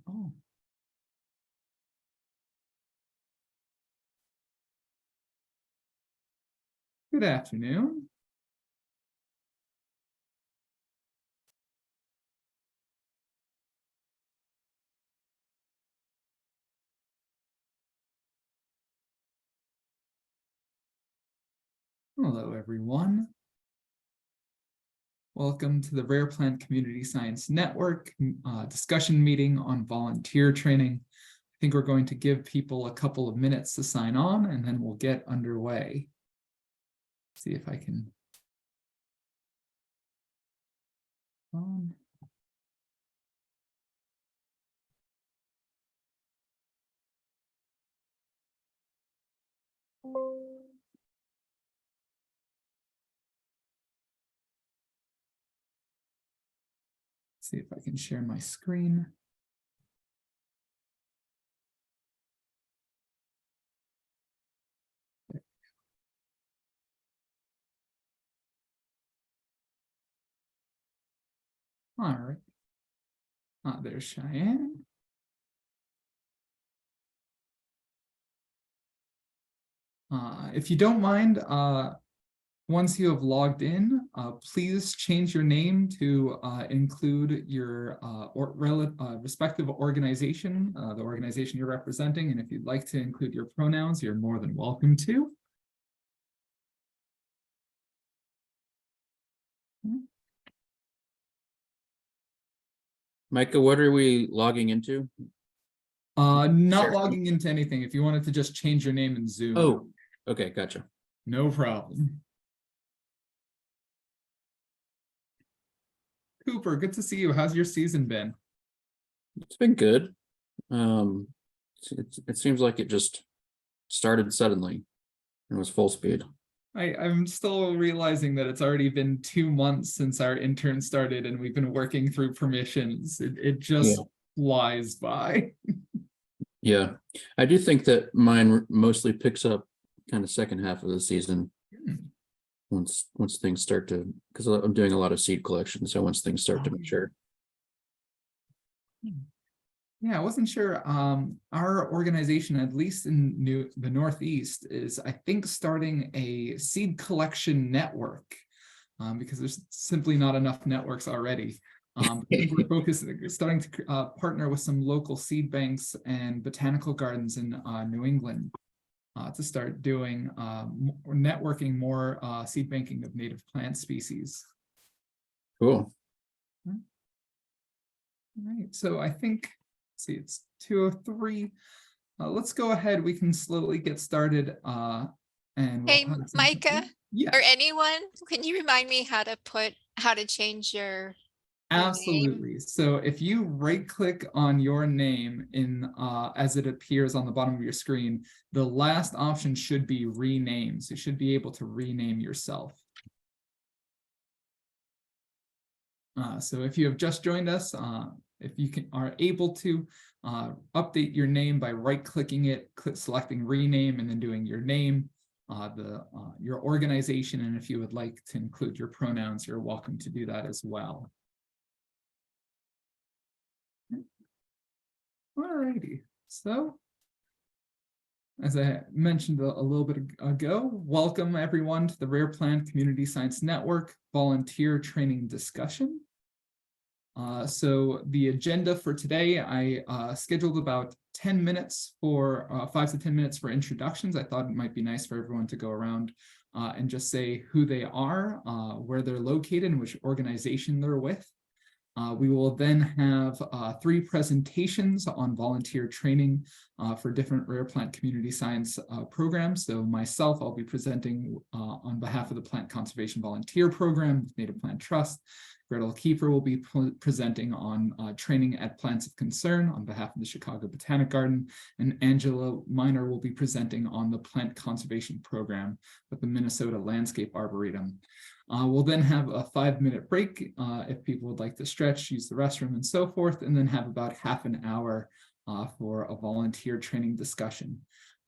Oh. Good afternoon. Hello, everyone. Welcome to the Rare Plant Community Science Network discussion meeting on volunteer training. I think we're going to give people a couple of minutes to sign on, and then we'll get underway. See if I can. See if I can share my screen. All right. There's Cheyenne. If you don't mind, once you have logged in, please change your name to include your respective organization, the organization you're representing. And if you'd like to include your pronouns, you're more than welcome to. Micah, what are we logging into? Not logging into anything. If you wanted to just change your name in Zoom. Oh, okay, gotcha. No problem. Cooper, good to see you. How's your season been? It's been good. It seems like it just started suddenly. It was full speed. I'm still realizing that it's already been 2 months since our intern started and we've been working through permissions. It just flies by. Yeah, I do think that mine mostly picks up kind of second half of the season. Once things start to, because I'm doing a lot of seed collection, so once things start to mature. Yeah, I wasn't sure. Our organization, at least in the Northeast, is I think starting a seed collection network because there's simply not enough networks already. I think we're starting to partner with some local seed banks and botanical gardens in New England to start doing networking more seed banking of native plant species. Cool. All right, so I think, see, it's 2:03. Let's go ahead. We can slowly get started. And hey, Micah, yes. or anyone, can you remind me how to change your Absolutely. name? So if you right click on your name in as it appears on the bottom of your screen, the last option should be rename. So you should be able to rename yourself. So if you have just joined us, if you are able to update your name by right-clicking it, selecting rename, and then doing your name, your organization, and if you would like to include your pronouns, you're welcome to do that as well. All righty. So, as I mentioned a little bit ago, welcome everyone to the Rare Plant Community Science Network Volunteer Training Discussion. So the agenda for today, I scheduled about 10 minutes for 5 to 10 minutes for introductions. I thought it might be nice for everyone to go around and just say who they are, where they're located, and which organization they're with. We will then have 3 presentations on volunteer training for different rare plant community science programs. So myself, I'll be presenting on behalf of the Plant Conservation Volunteer Program, Native Plant Trust. Gretel Kiefer will be presenting on training at Plants of Concern on behalf of the Chicago Botanic Garden, and Angela Miner will be presenting on the Plant Conservation Program with the Minnesota Landscape Arboretum. We'll then have a 5-minute break if people would like to stretch, use the restroom, and so forth, and then have about half an hour for a volunteer training discussion.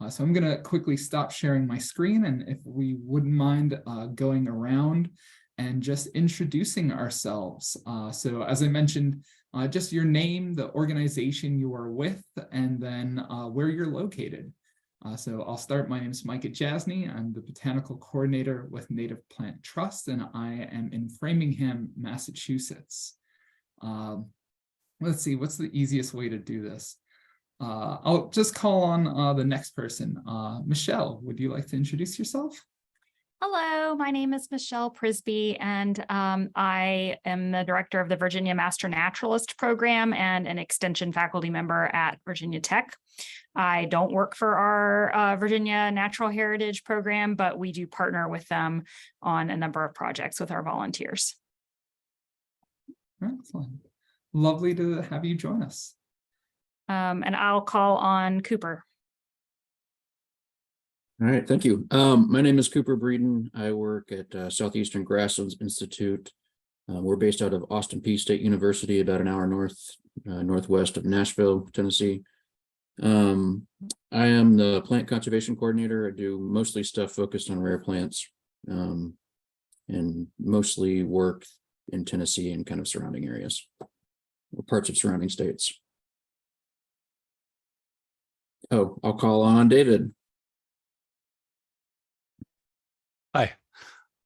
So I'm going to quickly stop sharing my screen, and if we wouldn't mind going around and just introducing ourselves. So as I mentioned, just your name, the organization you are with, and then where you're located. So I'll start. My name is Micah Jasny. I'm the Botanical Coordinator with Native Plant Trust, and I am in Framingham, Massachusetts. Let's see, what's the easiest way to do this? I'll just call on the next person. Michelle, would you like to introduce yourself? Hello, my name is Michelle Prisby, and I am the director of the Virginia Master Naturalist Program and an extension faculty member at Virginia Tech. I don't work for our Virginia Natural Heritage Program, but we do partner with them on a number of projects with our volunteers. Excellent. Lovely to have you join us. And I'll call on Cooper. All right, thank you. My name is Cooper Breeden. I work at Southeastern Grasslands Institute. We're based out of Austin Peay State University, about an hour northwest of Nashville, Tennessee. I am the plant conservation coordinator. I do mostly stuff focused on rare plants, and mostly work in Tennessee and kind of surrounding areas, or parts of surrounding states. Oh, I'll call on David. Hi,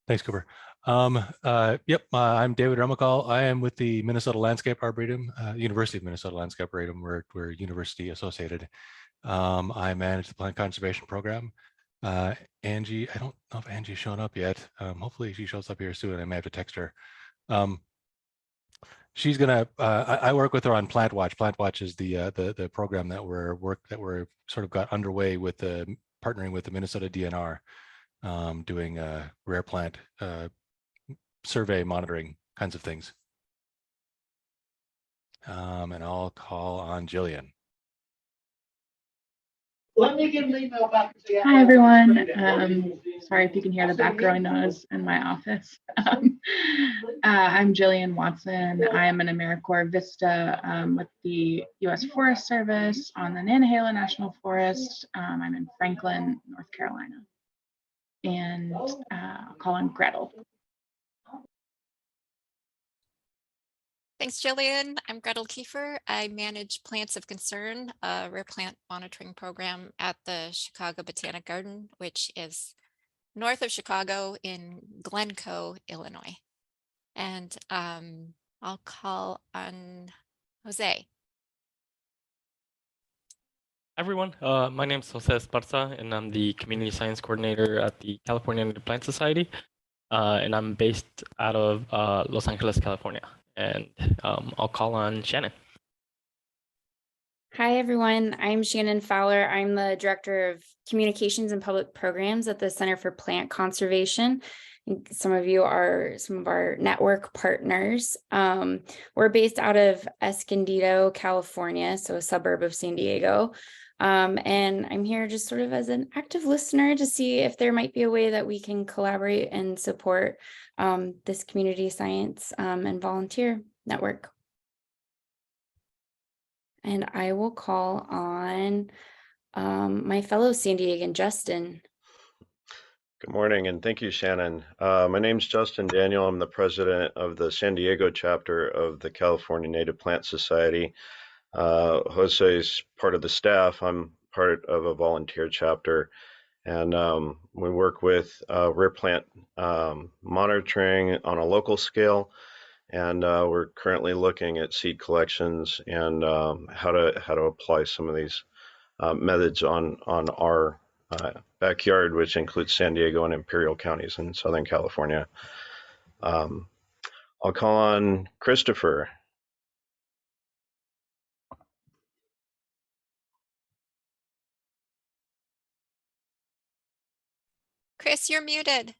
thanks, Cooper. Yep, I'm David Remicall. I am with the Minnesota Landscape Arboretum, University of Minnesota Landscape Arboretum. We're university associated. I manage the plant conservation program. Angie, I don't know if Angie's shown up yet. Hopefully she shows up here soon. I may have to text her. She's gonna. I work with her on Plant Watch. Plant Watch is the program that we're sort of got underway with partnering with the Minnesota DNR. Doing rare plant survey monitoring kinds of things. And I'll call on Jillian. Let me get an email back. Hi, everyone. Sorry if you can hear the background noise in my office. I'm Jillian Watson. I'm an AmeriCorps Vista with the U.S. Forest Service on the Nantahala National Forest. I'm in Franklin, North Carolina. And I'll call on Gretel. Thanks, Jillian. I'm Gretel Kiefer. I manage Plants of Concern, a rare plant monitoring program at the Chicago Botanic Garden, which is north of Chicago in Glencoe, Illinois. And I'll call on Jose. Everyone, my name is Jose Esparza, and I'm the Community Science Coordinator at the California Native Plant Society, and I'm based out of Los Angeles, California. And I'll call on Shannon. Hi, everyone. I'm Shannon Fowler. I'm the Director of Communications and Public Programs at the Center for Plant Conservation. Some of you are some of our network partners. We're based out of Escondido, California, so a suburb of San Diego. And I'm here just sort of as an active listener to see if there might be a way that we can collaborate and support this community science and volunteer network. And I will call on my fellow San Diegan, Justin. Good morning, and thank you, Shannon. My name's Justin Daniel. I'm the president of the San Diego chapter of the California Native Plant Society. Jose is part of the staff. I'm part of a volunteer chapter, and we work with rare plant monitoring on a local scale, and we're currently looking at seed collections and how to apply some of these methods on our backyard, which includes San Diego and Imperial counties in Southern California. I'll call on Christopher. Chris, you're muted.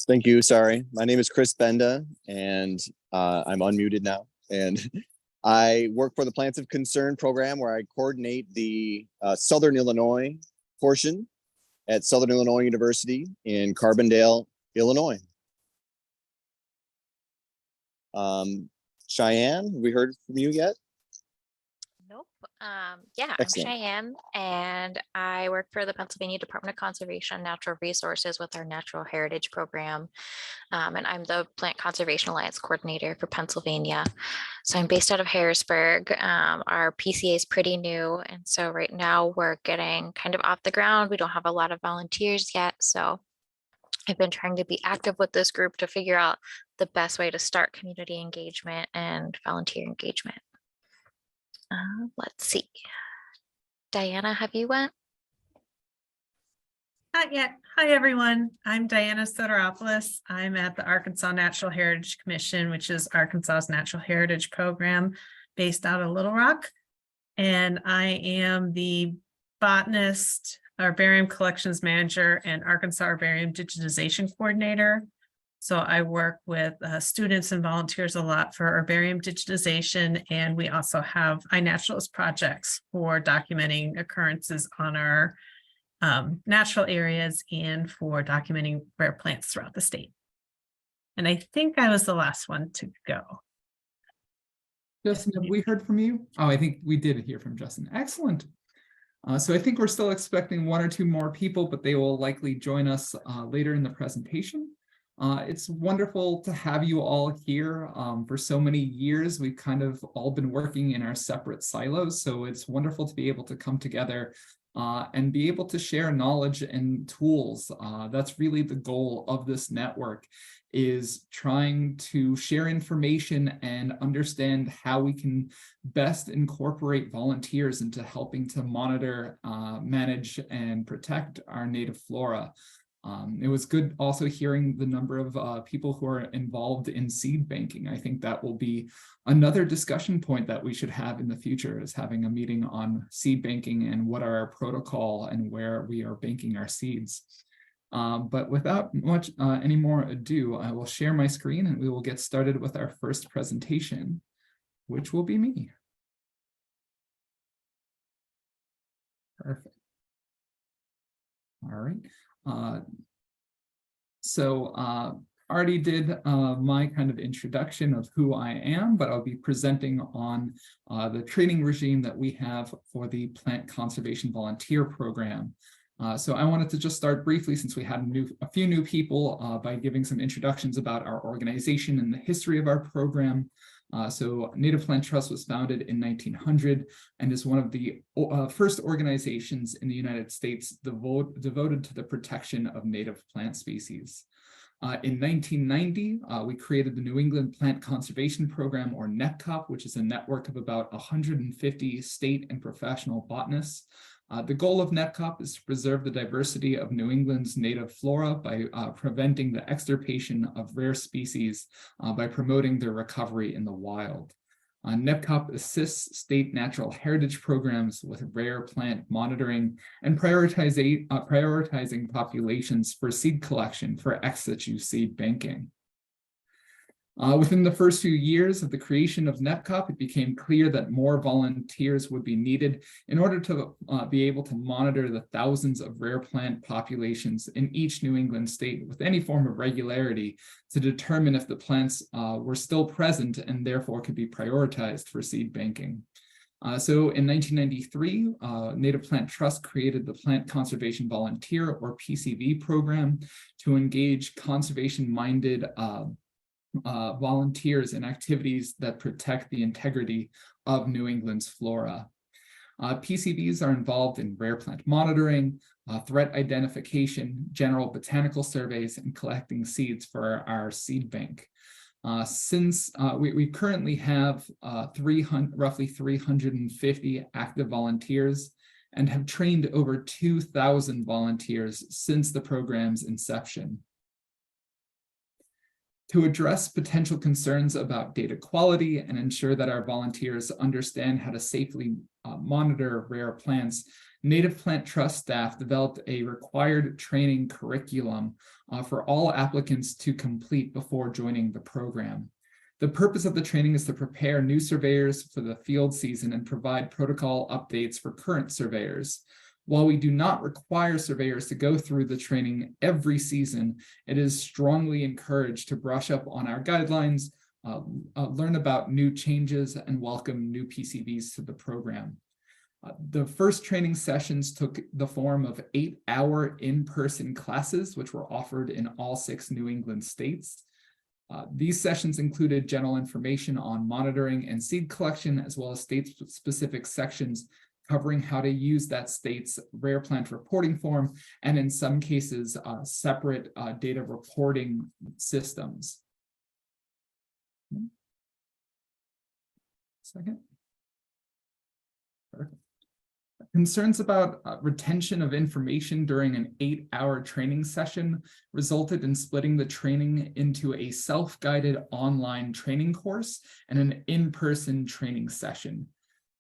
Thank you. Sorry. My name is Chris Benda, and I'm unmuted now. And I work for the Plants of Concern program, where I coordinate the Southern Illinois portion at Southern Illinois University in Carbondale, Illinois. Cheyenne, have we heard from you yet? Nope. Yeah, Excellent. I'm Cheyenne, and I work for the Pennsylvania Department of Conservation and Natural Resources with our Natural Heritage Program. And I'm the Plant Conservation Alliance Coordinator for Pennsylvania. So I'm based out of Harrisburg. Our PCA is pretty new, and so right now we're getting kind of off the ground. We don't have a lot of volunteers yet, so I've been trying to be active with this group to figure out the best way to start community engagement and volunteer engagement. Let's see. Diana, have you went? Not yet. Hi, everyone. I'm Diana Soteropoulos. I'm at the Arkansas Natural Heritage Commission, which is Arkansas's natural heritage program based out of Little Rock. And I am the botanist, herbarium collections manager, and Arkansas herbarium digitization coordinator. So I work with students and volunteers a lot for herbarium digitization, and we also have iNaturalist projects for documenting occurrences on our natural areas and for documenting rare plants throughout the state. And I think I was the last one to go. Justin, have we heard from you? Oh, I think we did hear from Justin. Excellent. So I think we're still expecting 1 or 2 more people, but they will likely join us later in the presentation. It's wonderful to have you all here. For so many years, we've kind of all been working in our separate silos. So it's wonderful to be able to come together and be able to share knowledge and tools. That's really the goal of this network, is trying to share information and understand how we can best incorporate volunteers into helping to monitor, manage, and protect our native flora. It was good also hearing the number of people who are involved in seed banking. I think that will be another discussion point that we should have in the future, is having a meeting on seed banking and what are our protocol and where we are banking our seeds. But without much any more ado, I will share my screen and we will get started with our first presentation, which will be me. Perfect. All right. Already did my kind of introduction of who I am, but I'll be presenting on the training regime that we have for the Plant Conservation Volunteer Program. So I wanted to just start briefly, since we had a few new people, by giving some introductions about our organization and the history of our program. So Native Plant Trust was founded in 1900 and is one of the first organizations in the United States devoted to the protection of native plant species. In 1990, we created the New England Plant Conservation Program, or NEPCOP, which is a network of about 150 state and professional botanists. The goal of NEPCOP is to preserve the diversity of New England's native flora by preventing the extirpation of rare species by promoting their recovery in the wild. NEPCOP assists state natural heritage programs with rare plant monitoring and prioritizing populations for seed collection for ex situ seed banking. Within the first few years of the creation of NEPCOP, it became clear that more volunteers would be needed in order to be able to monitor the thousands of rare plant populations in each New England state with any form of regularity to determine if the plants were still present and therefore could be prioritized for seed banking. So in 1993, Native Plant Trust created the Plant Conservation Volunteer, or PCV program, to engage conservation-minded volunteers in activities that protect the integrity of New England's flora. PCVs are involved in rare plant monitoring, threat identification, general botanical surveys, and collecting seeds for our seed bank. Since we currently have roughly 350 active volunteers and have trained over 2,000 volunteers since the program's inception. To address potential concerns about data quality and ensure that our volunteers understand how to safely monitor rare plants, Native Plant Trust staff developed a required training curriculum for all applicants to complete before joining the program. The purpose of the training is to prepare new surveyors for the field season and provide protocol updates for current surveyors. While we do not require surveyors to go through the training every season, it is strongly encouraged to brush up on our guidelines, learn about new changes, and welcome new PCVs to the program. The first training sessions took the form of 8-hour in-person classes, which were offered in all 6 New England states. These sessions included general information on monitoring and seed collection, as well as state-specific sections covering how to use that state's rare plant reporting form, and in some cases, separate data reporting systems. Second. Perfect. Concerns about retention of information during an 8-hour training session resulted in splitting the training into a self-guided online training course and an in-person training session.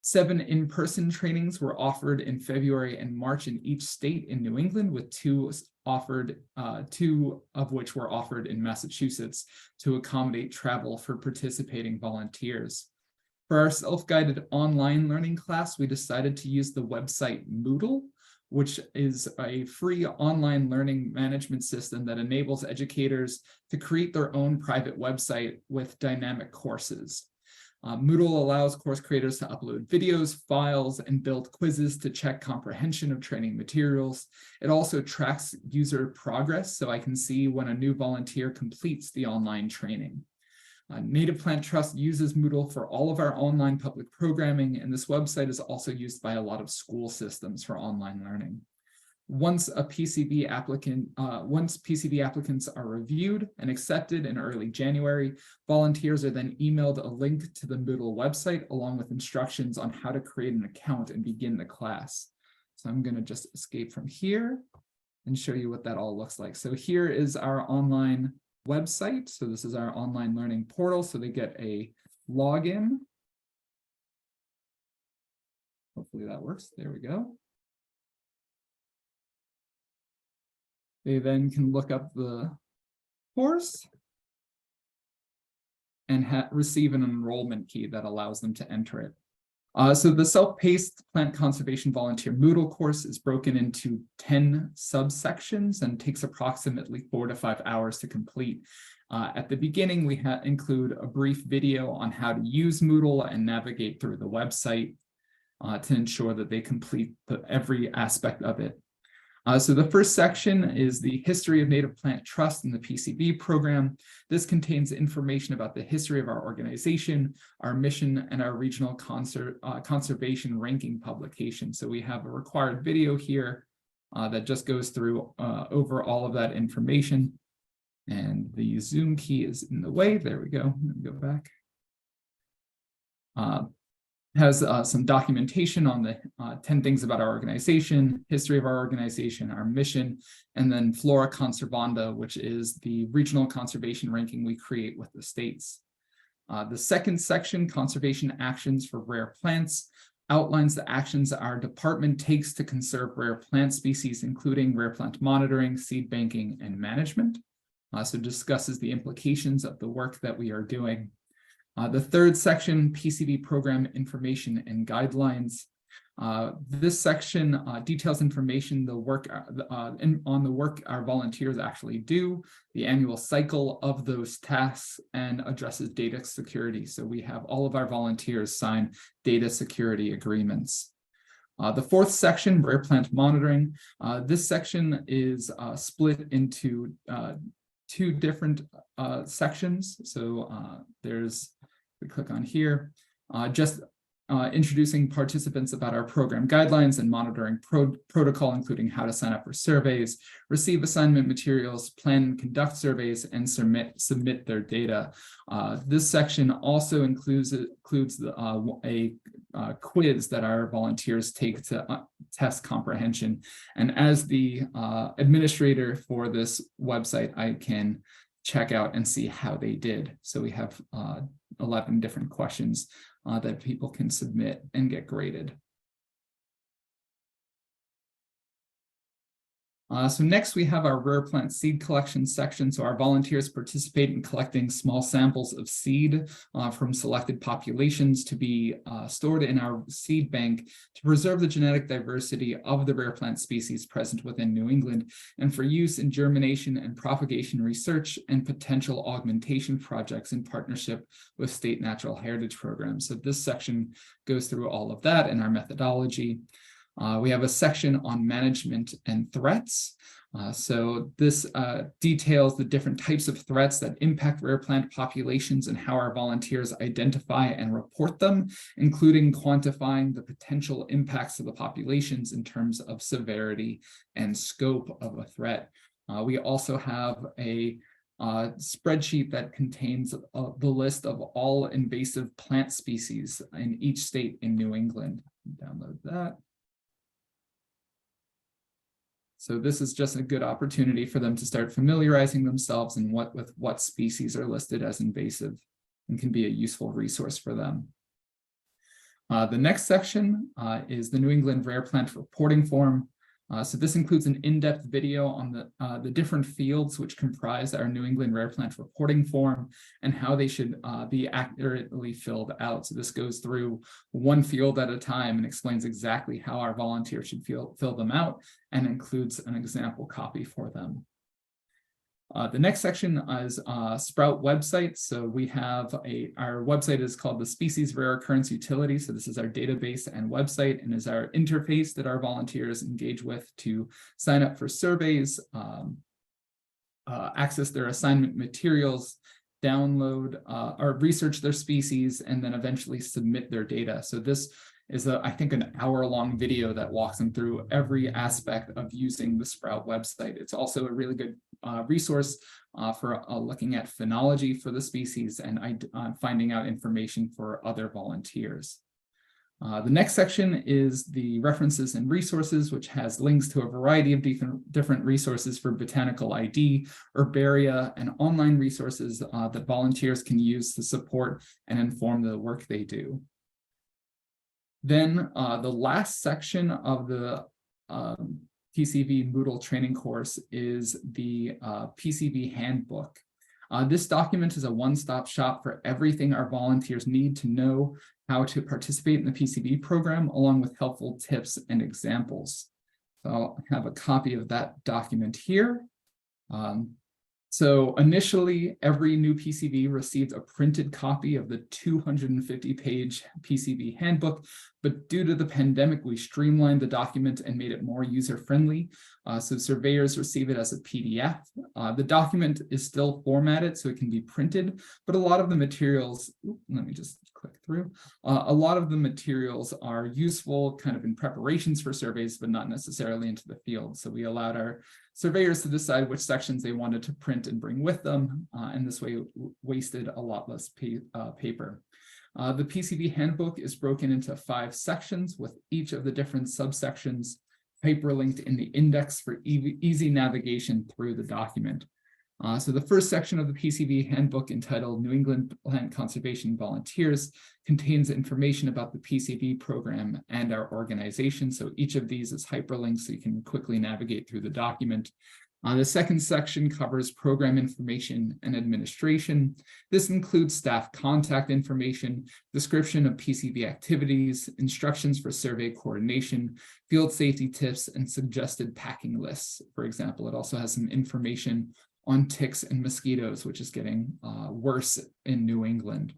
7 in-person trainings were offered in February and March in each state in New England, with 2 of which were offered in Massachusetts to accommodate travel for participating volunteers. For our self-guided online learning class, we decided to use the website Moodle, which is a free online learning management system that enables educators to create their own private website with dynamic courses. Moodle allows course creators to upload videos, files, and build quizzes to check comprehension of training materials. It also tracks user progress, so I can see when a new volunteer completes the online training. Native Plant Trust uses Moodle for all of our online public programming, and this website is also used by a lot of school systems for online learning. Once PCV applicants are reviewed and accepted in early January, volunteers are then emailed a link to the Moodle website along with instructions on how to create an account and begin the class. So I'm going to just escape from here and show you what that all looks like. So here is our online website. So this is our online learning portal. So they get a login. Hopefully that works. There we go. They then can look up the course and receive an enrollment key that allows them to enter it. So the self-paced plant conservation volunteer Moodle course is broken into 10 subsections and takes approximately 4 to 5 hours to complete. At the beginning, we include a brief video on how to use Moodle and navigate through the website to ensure that they complete every aspect of it. So the first section is the history of Native Plant Trust in the PCV program. This contains information about the history of our organization, our mission, and our regional conservation ranking publication. So we have a required video here that just goes through over all of that information. And the Zoom key is in the way. There we go. Let me go back. Has some documentation on the 10 things about our organization, history of our organization, our mission, and then Flora Conservanda, which is the regional conservation ranking we create with the states. The second section, conservation actions for rare plants, outlines the actions our department takes to conserve rare plant species, including rare plant monitoring, seed banking, and management. So discusses the implications of the work that we are doing. The third section, PCV program information and guidelines. This section details information on the work our volunteers actually do, the annual cycle of those tasks, and addresses data security. So we have all of our volunteers sign data security agreements. The fourth section, rare plant monitoring. This section is split into 2 different sections. So we click on here, introducing participants about our program guidelines and monitoring protocol, including how to sign up for surveys, receive assignment materials, plan and conduct surveys, and submit their data. This section also includes a quiz that our volunteers take to test comprehension. And as the administrator for this website, I can check out and see how they did. So we have 11 different questions that people can submit and get graded. So next we have our rare plant seed collection section. So our volunteers participate in collecting small samples of seed from selected populations to be stored in our seed bank to preserve the genetic diversity of the rare plant species present within New England and for use in germination and propagation research and potential augmentation projects in partnership with state natural heritage programs. So this section goes through all of that and our methodology. We have a section on management and threats. So this details the different types of threats that impact rare plant populations and how our volunteers identify and report them, including quantifying the potential impacts of the populations in terms of severity and scope of a threat. We also have a spreadsheet that contains the list of all invasive plant species in each state in New England. Download that. So this is just a good opportunity for them to start familiarizing themselves and with what species are listed as invasive and can be a useful resource for them. The next section is the New England Rare Plant Reporting Form. So this includes an in-depth video on the different fields which comprise our New England Rare Plant Reporting Form and how they should be accurately filled out. So this goes through one field at a time and explains exactly how our volunteers should fill them out and includes an example copy for them. The next section is Sprout website. So we have our website is called the Species Rare Occurrence Utility. So this is our database and website and is our interface that our volunteers engage with to sign up for surveys, access their assignment materials, download or research their species, and then eventually submit their data. So this is I think an hour-long video that walks them through every aspect of using the Sprout website. It's also a really good resource for looking at phenology for the species and finding out information for other volunteers. The next section is the references and resources, which has links to a variety of different resources for botanical ID, herbaria, and online resources that volunteers can use to support and inform the work they do. Then the last section of the PCV Moodle training course is the PCV handbook. This document is a one-stop shop for everything our volunteers need to know how to participate in the PCV program, along with helpful tips and examples. So I'll have a copy of that document here. So initially, every new PCV received a printed copy of the 250-page PCV handbook, but due to the pandemic, we streamlined the document and made it more user-friendly. So surveyors receive it as a PDF. The document is still formatted so it can be printed, but a lot of the materials, let me just click through. A lot of the materials are useful kind of in preparations for surveys, but not necessarily into the field. So we allowed our surveyors to decide which sections they wanted to print and bring with them, and this way wasted a lot less paper. The PCV handbook is broken into 5 sections with each of the different subsections hyperlinked in the index for easy navigation through the document. So the first section of the PCV handbook, entitled New England Plant Conservation Volunteers, contains information about the PCV program and our organization. So each of these is hyperlinked so you can quickly navigate through the document. The second section covers program information and administration. This includes staff contact information, description of PCV activities, instructions for survey coordination, field safety tips, and suggested packing lists. For example, it also has some information on ticks and mosquitoes, which is getting worse in New England.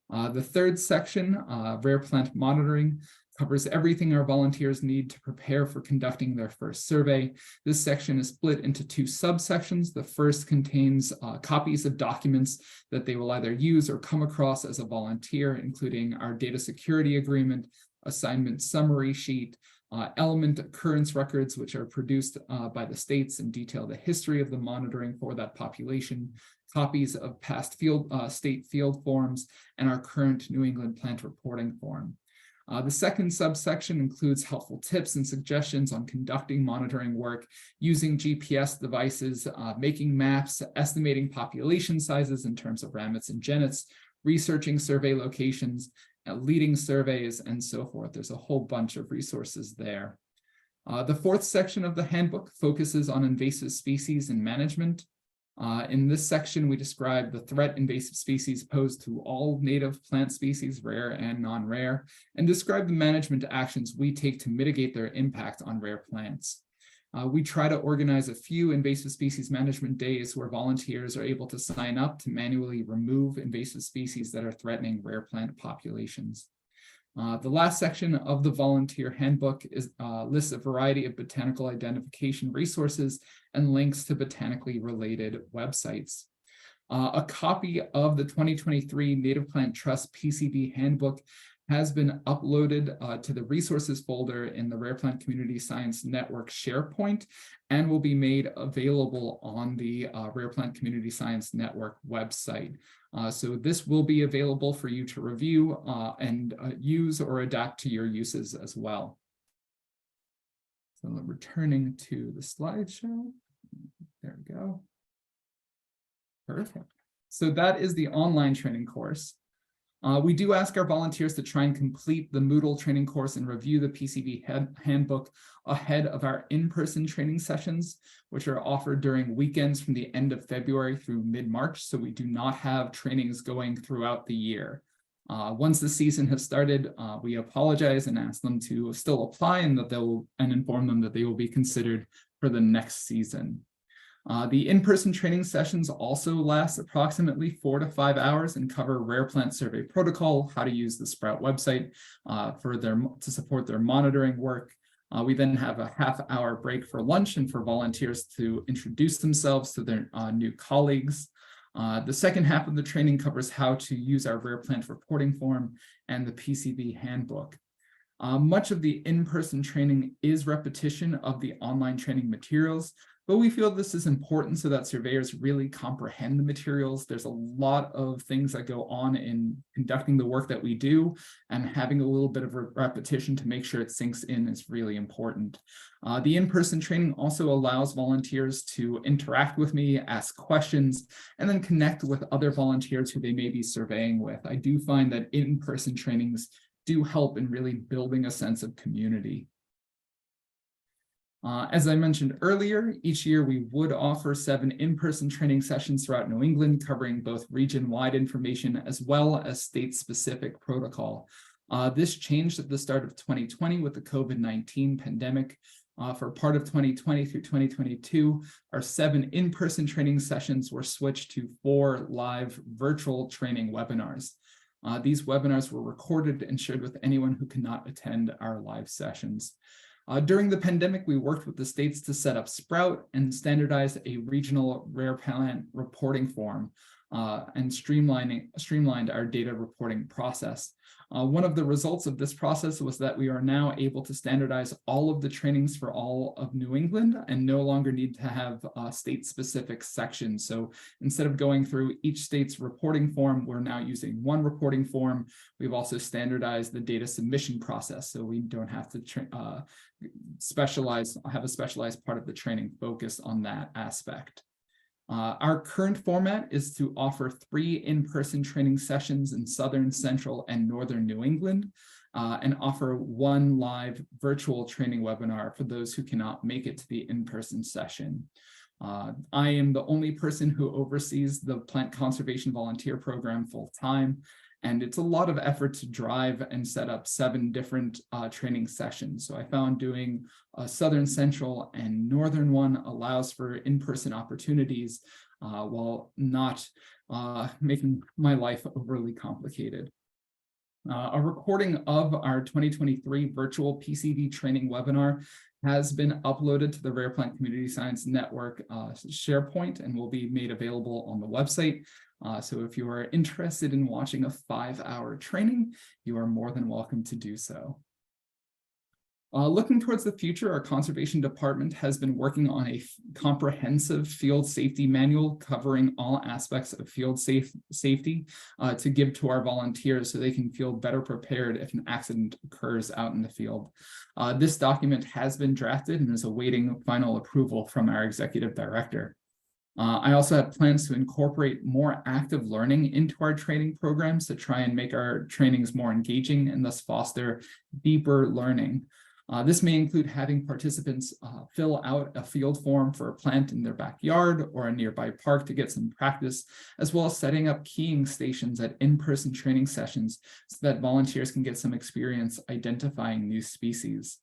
The third section, rare plant monitoring, covers everything our volunteers need to prepare for conducting their first survey. This section is split into 2 subsections. The first contains copies of documents that they will either use or come across as a volunteer, including our data security agreement, assignment summary sheet, element occurrence records, which are produced by the states and detail the history of the monitoring for that population, copies of past state field forms, and our current New England plant reporting form. The second subsection includes helpful tips and suggestions on conducting monitoring work using GPS devices, making maps, estimating population sizes in terms of ramets and genets, researching survey locations, leading surveys, and so forth. There's a whole bunch of resources there. The fourth section of the handbook focuses on invasive species and management. In this section, we describe the threat invasive species pose to all native plant species, rare and non-rare, and describe the management actions we take to mitigate their impact on rare plants. We try to organize a few invasive species management days where volunteers are able to sign up to manually remove invasive species that are threatening rare plant populations. The last section of the volunteer handbook lists a variety of botanical identification resources and links to botanically related websites. A copy of the 2023 Native Plant Trust PCB handbook has been uploaded to the resources folder in the Rare Plant Community Science Network SharePoint and will be made available on the Rare Plant Community Science Network website. So this will be available for you to review and use or adapt to your uses as well. So returning to the slideshow. There we go. Perfect. So that is the online training course. We do ask our volunteers to try and complete the Moodle training course and review the PCB handbook ahead of our in-person training sessions, which are offered during weekends from the end of February through mid-March. So we do not have trainings going throughout the year. Once the season has started, we apologize and ask them to still apply and inform them that they will be considered for the next season. The in-person training sessions also last approximately 4 to 5 hours and cover rare plant survey protocol, how to use the Sprout website to support their monitoring work. We then have a half-hour break for lunch and for volunteers to introduce themselves to their new colleagues. The second half of the training covers how to use our rare plant reporting form and the PCB handbook. Much of the in-person training is repetition of the online training materials, but we feel this is important so that surveyors really comprehend the materials. There's a lot of things that go on in conducting the work that we do, and having a little bit of repetition to make sure it sinks in is really important. The in-person training also allows volunteers to interact with me, ask questions, and then connect with other volunteers who they may be surveying with. I do find that in-person trainings do help in really building a sense of community. As I mentioned earlier, each year we would offer 7 in-person training sessions throughout New England, covering both region-wide information as well as state-specific protocol. This changed at the start of 2020 with the COVID-19 pandemic. For part of 2020 through 2022, our 7 in-person training sessions were switched to 4 live virtual training webinars. These webinars were recorded and shared with anyone who cannot attend our live sessions. During the pandemic, we worked with the states to set up Sprout and standardize a regional rare plant reporting form and streamlined our data reporting process. One of the results of this process was that we are now able to standardize all of the trainings for all of New England and no longer need to have state-specific sections. So instead of going through each state's reporting form, we're now using one reporting form. We've also standardized the data submission process, so we don't have to have a specialized part of the training focused on that aspect. Our current format is to offer 3 in-person training sessions in Southern, Central, and Northern New England, and offer 1 live virtual training webinar for those who cannot make it to the in-person session. I am the only person who oversees the Plant Conservation Volunteer Program full-time, and it's a lot of effort to drive and set up 7 different training sessions. So I found doing a Southern, Central, and Northern one allows for in-person opportunities while not making my life overly complicated. A recording of our 2023 virtual PCB training webinar has been uploaded to the Rare Plant Community Science Network SharePoint and will be made available on the website. So if you are interested in watching a 5-hour training, you are more than welcome to do so. Looking towards the future, our conservation department has been working on a comprehensive field safety manual covering all aspects of field safety to give to our volunteers so they can feel better prepared if an accident occurs out in the field. This document has been drafted and is awaiting final approval from our executive director. I also have plans to incorporate more active learning into our training programs to try and make our trainings more engaging and thus foster deeper learning. This may include having participants fill out a field form for a plant in their backyard or a nearby park to get some practice, as well as setting up keying stations at in-person training sessions so that volunteers can get some experience identifying new species.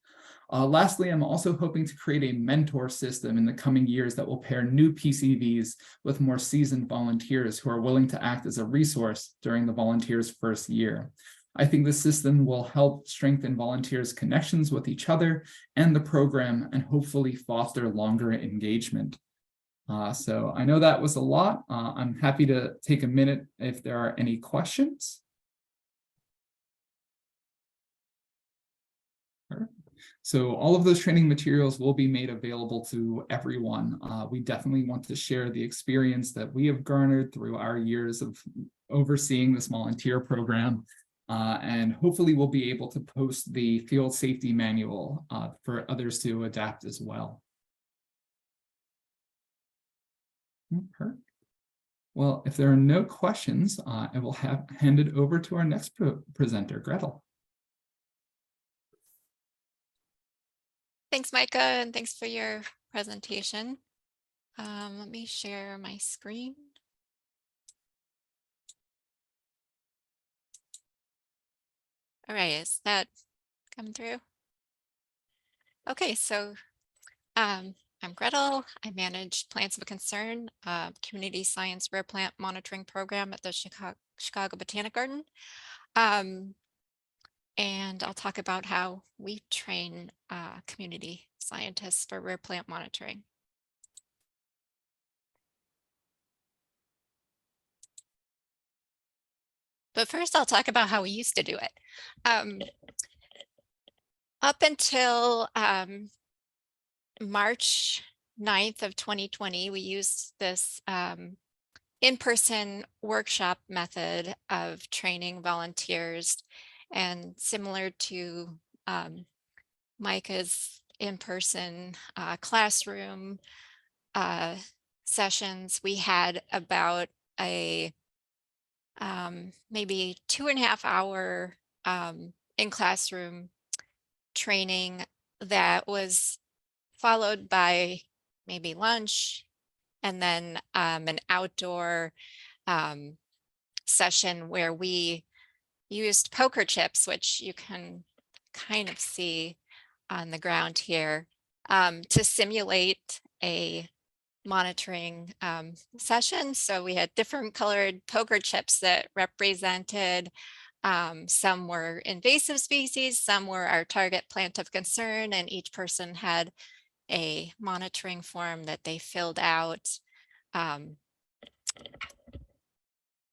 Lastly, I'm also hoping to create a mentor system in the coming years that will pair new PCVs with more seasoned volunteers who are willing to act as a resource during the volunteers' first year. I think the system will help strengthen volunteers' connections with each other and the program, and hopefully foster longer engagement. So I know that was a lot. I'm happy to take a minute if there are any questions. So all of those training materials will be made available to everyone. We definitely want to share the experience that we have garnered through our years of overseeing this volunteer program. And hopefully we'll be able to post the field safety manual for others to adapt as well. Perfect. Well, if there are no questions, I will hand it over to our next presenter, Gretel. Thanks, Micah, and thanks for your presentation. Let me share my screen. All right, is that coming through? Okay, so I'm Gretel. I manage Plants of Concern, community science rare plant monitoring program at the Chicago Botanic Garden. And I'll talk about how we train community scientists for rare plant monitoring. But first, I'll talk about how we used to do it. Up until March 9th of 2020, we used this in-person workshop method of training volunteers, and similar to Micah's in-person classroom sessions, we had about a maybe 2.5 hour in classroom training that was followed by maybe lunch, and then an outdoor session where we used poker chips, which you can kind of see on the ground here, to simulate a monitoring session. So we had different colored poker chips that represented some were invasive species, some were our target plant of concern, and each person had a monitoring form that they filled out.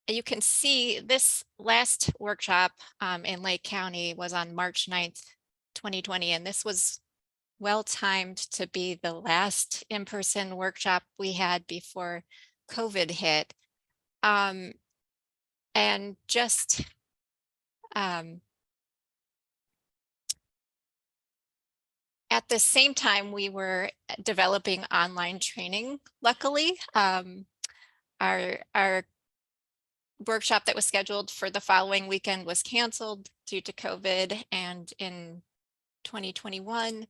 You can see this last workshop in Lake County was on March 9th, 2020, and this was well timed to be the last in-person workshop we had before COVID hit. And just at the same time, we were developing online training. Luckily, our workshop that was scheduled for the following weekend was canceled due to COVID, and in 2021,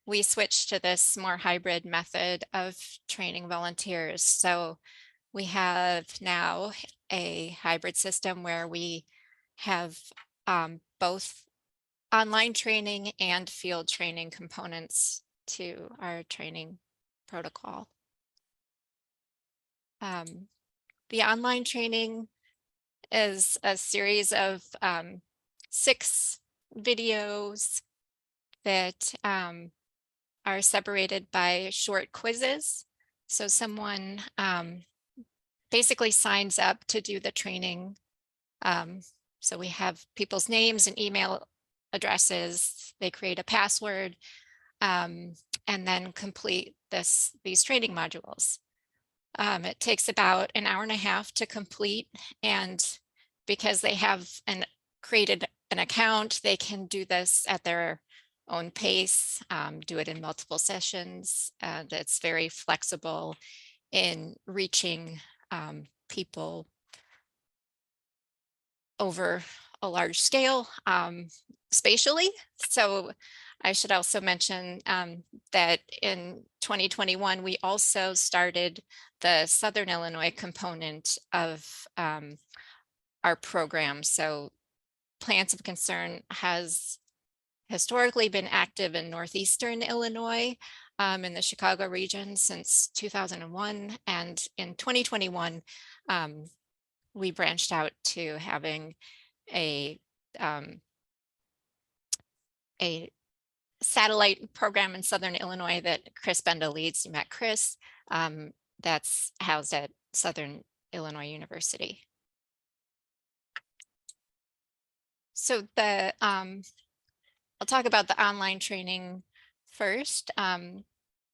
we switched to this more hybrid method of training volunteers. So we have now a hybrid system where we have both online training and field training components to our training protocol. The online training is a series of 6 videos that are separated by short quizzes. So someone basically signs up to do the training. So we have people's names and email addresses. They create a password and then complete these training modules. It takes about 1.5 hours to complete, and because they have created an account, they can do this at their own pace, do it in multiple sessions, and it's very flexible in reaching people over a large scale spatially. So I should also mention that in 2021, we also started the Southern Illinois component of our program. So Plants of Concern has historically been active in Northeastern Illinois in the Chicago region since 2001. And in 2021, we branched out to having a satellite program in Southern Illinois that Chris Benda leads. You met Chris. That's housed at Southern Illinois University. So I'll talk about the online training first.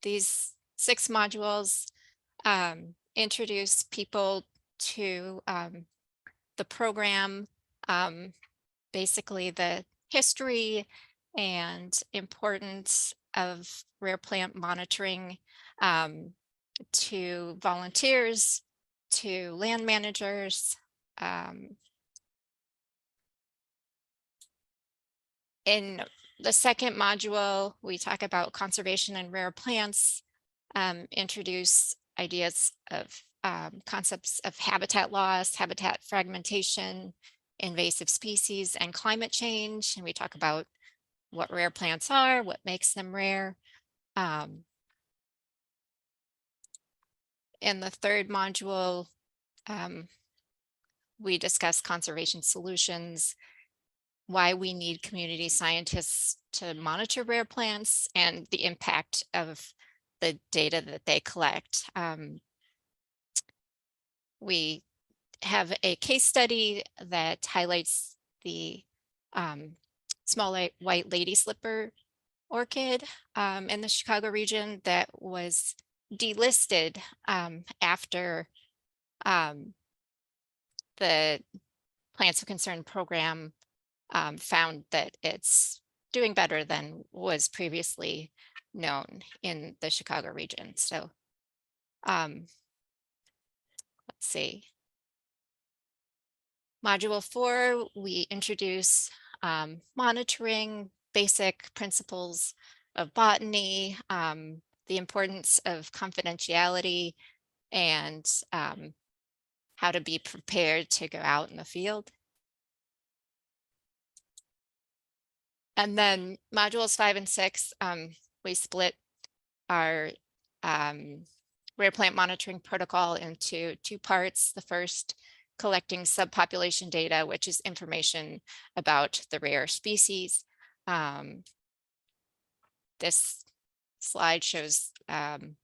These 6 modules introduce people to the program, basically the history and importance of rare plant monitoring to volunteers, to land managers. In the second module, we talk about conservation and rare plants, introduce ideas of concepts of habitat loss, habitat fragmentation, invasive species, and climate change. And we talk about what rare plants are, what makes them rare. In the third module, we discuss conservation solutions, why we need community scientists to monitor rare plants, and the impact of the data that they collect. We have a case study that highlights the small white lady slipper orchid in the Chicago region that was delisted after the Plants of Concern program found that it's doing better than was previously known in the Chicago region. So let's see. Module 4, we introduce monitoring, basic principles of botany, the importance of confidentiality, and how to be prepared to go out in the field. And then modules 5 and 6, we split our rare plant monitoring protocol into 2 parts. The first, collecting subpopulation data, which is information about the rare species. This slide shows an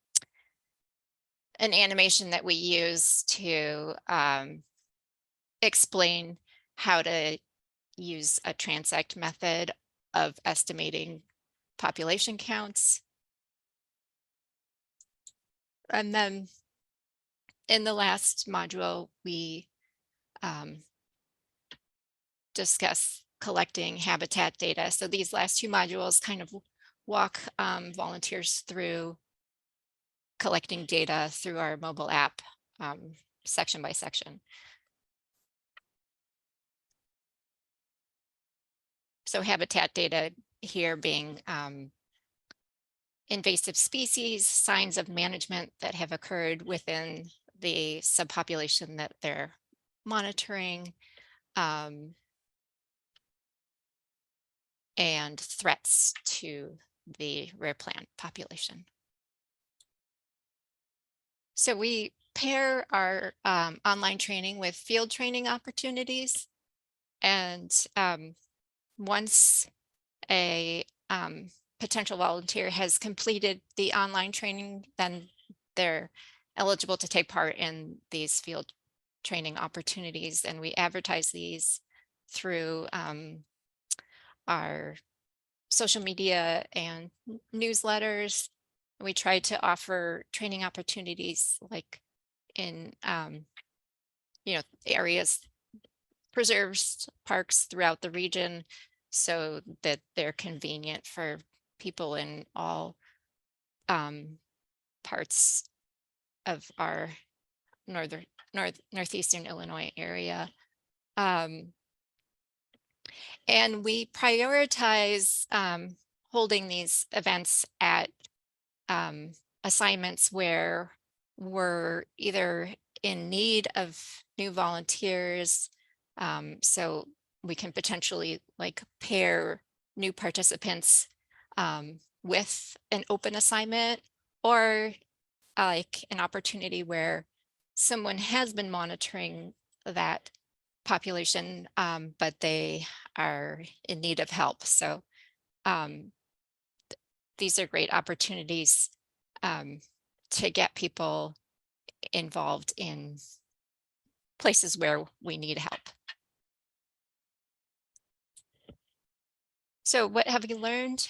animation that we use to explain how to use a transect method of estimating population counts. And then in the last module, we discuss collecting habitat data. So these last 2 modules kind of walk volunteers through collecting data through our mobile app, section by section. So habitat data here being invasive species, signs of management that have occurred within the subpopulation that they're monitoring, and threats to the rare plant population. So we pair our online training with field training opportunities. And once a potential volunteer has completed the online training, then they're eligible to take part in these field training opportunities. And we advertise these through our social media and newsletters. We try to offer training opportunities like in areas, preserves, parks throughout the region, so that they're convenient for people in all parts of our northeastern Illinois area. And we prioritize holding these events at assignments where we're either in need of new volunteers, so we can potentially like pair new participants with an open assignment, or like an opportunity where someone has been monitoring that population, but they are in need of help. So these are great opportunities to get people involved in places where we need help. So what have you learned?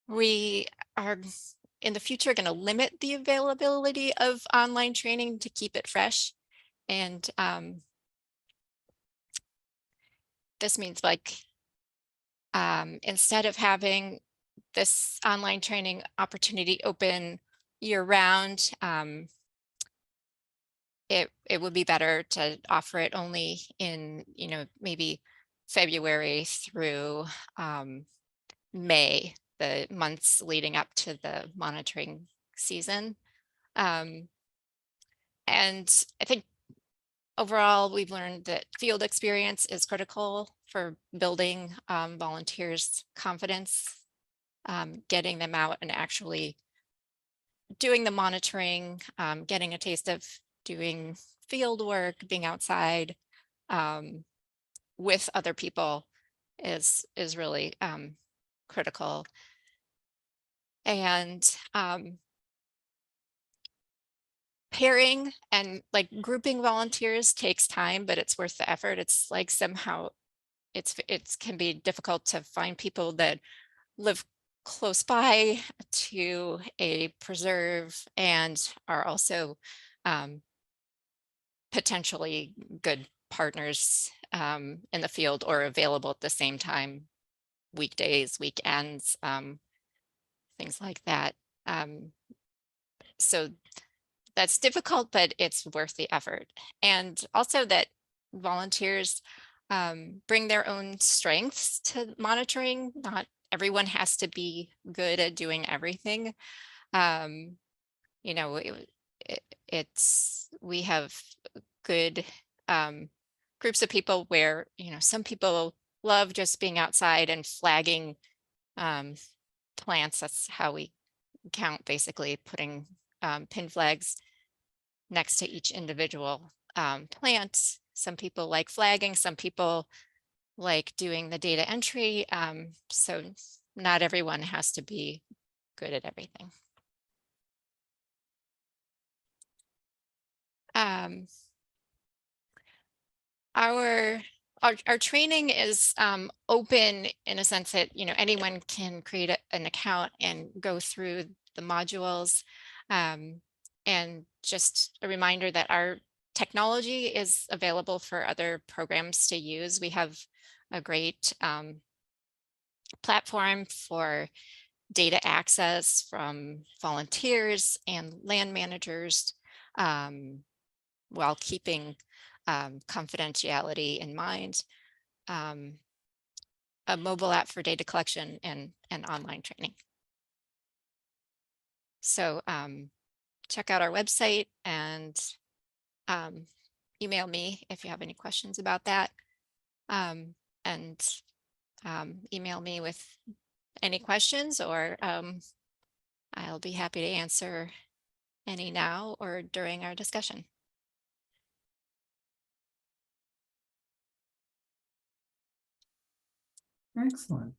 We are in the future going to limit the availability of online training to keep it fresh. And this means like instead of having this online training opportunity open year round, it would be better to offer it only in, maybe February through May, the months leading up to the monitoring season. And I think overall, we've learned that field experience is critical for building volunteers' confidence, getting them out and actually doing the monitoring, getting a taste of doing field work, being outside with other people is really critical. And pairing and like grouping volunteers takes time, but it's worth the effort. It's like somehow it can be difficult to find people that live close by to a preserve and are also potentially good partners in the field or available at the same time, weekdays, weekends, things like that. So that's difficult, but it's worth the effort. And also that volunteers bring thetheir own strengths to monitoring. Not everyone has to be good at doing everything. We have good groups of people where, some people love just being outside and flagging plants. That's how we count, basically putting pin flags next to each individual plant. Some people like flagging, some people like doing the data entry. So not everyone has to be good at everything. Our training is open in a sense that anyone can create an account and go through the modules. And just a reminder that our technology is available for other programs to use. We have a great platform for data access from volunteers and land managers, while keeping confidentiality in mind, a mobile app for data collection and online training. So check out our website and email me if you have any questions about that, and email me with any questions, or I'll be happy to answer any now or during our discussion. Excellent.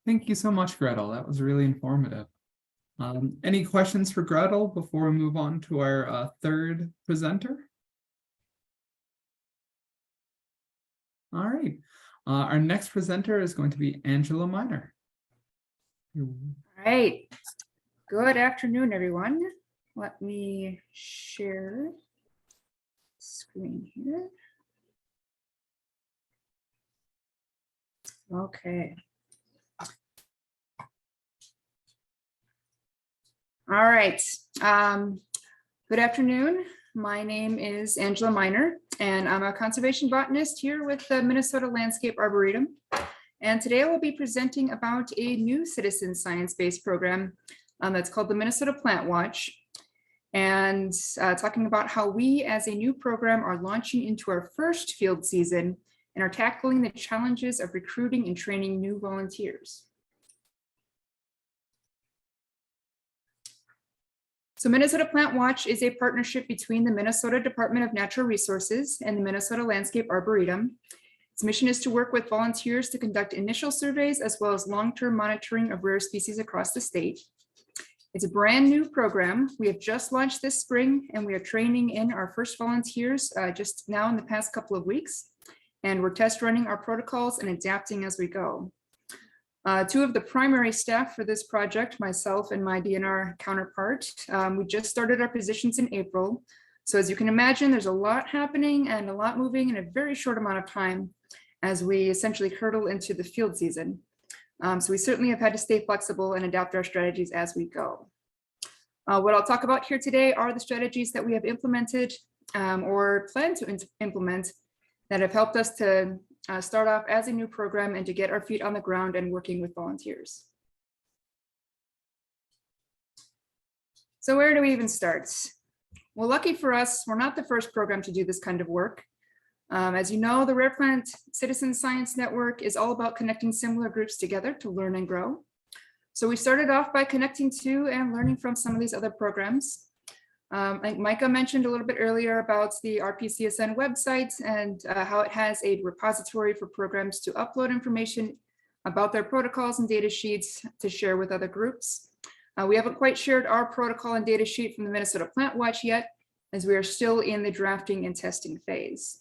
Thank you so much, Gretel. That was really informative. Any questions for Gretel before we move on to our third presenter? All right. Our next presenter is going to be Angela Miner. All right. Good afternoon, everyone. Let me share screen here. Okay. All right. Good afternoon. My name is Angela Miner, and I'm a conservation botanist here with the Minnesota Landscape Arboretum. And today I will be presenting about a new citizen science-based program that's called the Minnesota Plant Watch, and talking about how we as a new program are launching into our first field season and are tackling the challenges of recruiting and training new volunteers. So Minnesota Plant Watch is a partnership between the Minnesota Department of Natural Resources and the Minnesota Landscape Arboretum. Its mission is to work with volunteers to conduct initial surveys as well as long-term monitoring of rare species across the state. It's a brand new program. We have just launched this spring, and we are training in our first volunteers just now in the past couple of weeks. And we're test running our protocols and adapting as we go. Two of the primary staff for this project, myself and my DNR counterpart, we just started our positions in April. So as you can imagine, there's a lot happening and a lot moving in a very short amount of time as we essentially hurdle into the field season. So we certainly have had to stay flexible and adapt our strategies as we go. What I'll talk about here today are the strategies that we have implemented or plan to implement that have helped us to start off as a new program and to get our feet on the ground and working with volunteers. So where do we even start? Well, lucky for us, we're not the first program to do this kind of work. As you know, the Rare Plant Citizen Science Network is all about connecting similar groups together to learn and grow. So we started off by connecting to and learning from some of these other programs. Like Micah mentioned a little bit earlier about the RPCSN website and how it has a repository for programs to upload information about their protocols and data sheets to share with other groups. We haven't quite shared our protocol and data sheet from the Minnesota Plant Watch yet, as we are still in the drafting and testing phase.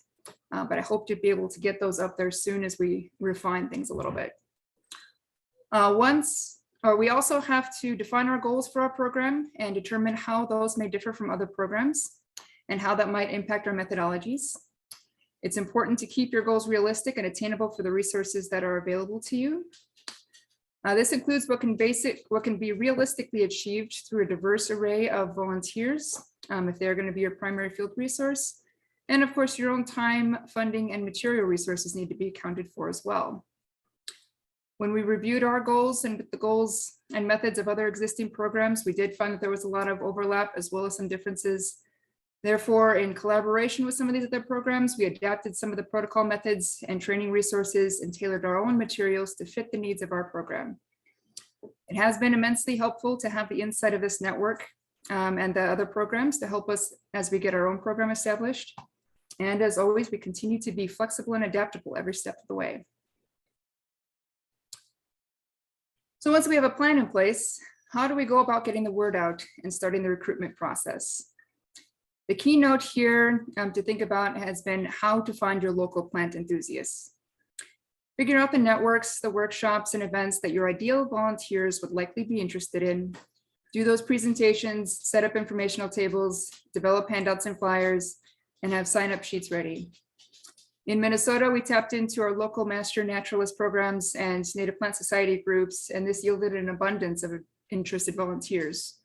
But I hope to be able to get those up there soon as we refine things a little bit. We also have to define our goals for our program and determine how those may differ from other programs and how that might impact our methodologies. It's important to keep your goals realistic and attainable for the resources that are available to you. This includes what can be realistically achieved through a diverse array of volunteers, if they're going to be your primary field resource. And of course, your own time, funding, and material resources need to be accounted for as well. When we reviewed our goals and the goals and methods of other existing programs, we did find that there was a lot of overlap as well as some differences. Therefore, in collaboration with some of these other programs, we adapted some of the protocol methods and training resources and tailored our own materials to fit the needs of our program. It has been immensely helpful to have the insight of this network and the other programs to help us as we get our own program established. And as always, we continue to be flexible and adaptable every step of the way. So once we have a plan in place, how do we go about getting the word out and starting the recruitment process? The keynote here to think about has been how to find your local plant enthusiasts. Figure out the networks, the workshops, and events that your ideal volunteers would likely be interested in. Do those presentations, set up informational tables, develop handouts and flyers, and have sign-up sheets ready. In Minnesota, we tapped into our local master naturalist programs and Native Plant Society groups, and this yielded an abundance of interested volunteers.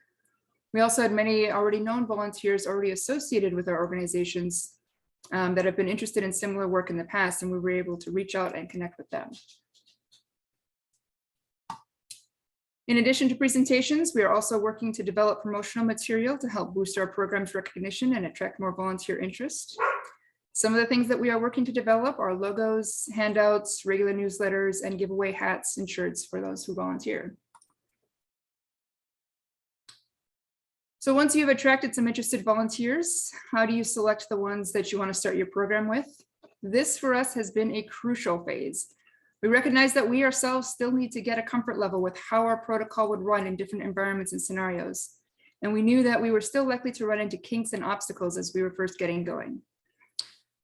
We also had many already known volunteers already associated with our organizations that have been interested in similar work in the past, and we were able to reach out and connect with them. In addition to presentations, we are also working to develop promotional material to help boost our program's recognition and attract more volunteer interest. Some of the things that we are working to develop are logos, handouts, regular newsletters, and giveaway hats and shirts for those who volunteer. So once you've attracted some interested volunteers, how do you select the ones that you want to start your program with? This for us has been a crucial phase. We recognize that we ourselves still need to get a comfort level with how our protocol would run in different environments and scenarios. And we knew that we were still likely to run into kinks and obstacles as we were first getting going.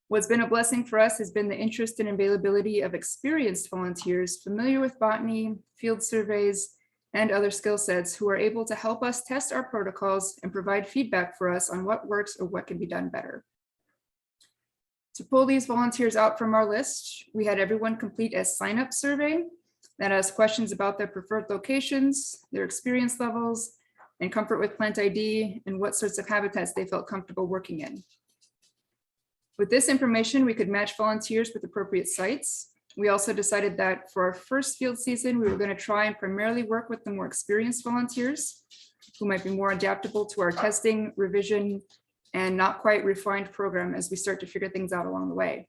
What's been a blessing for us has been the interest and availability of experienced volunteers familiar with botany, field surveys, and other skill sets who are able to help us test our protocols and provide feedback for us on what works or what can be done better. To pull these volunteers out from our list, we had everyone complete a sign-up survey that asked questions about their preferred locations, their experience levels, and comfort with plant ID and what sorts of habitats they felt comfortable working in. With this information, we could match volunteers with appropriate sites. We also decided that for our first field season, we were going to try and primarily work with the more experienced volunteers who might be more adaptable to our testing, revision, and not quite refined program as we start to figure things out along the way.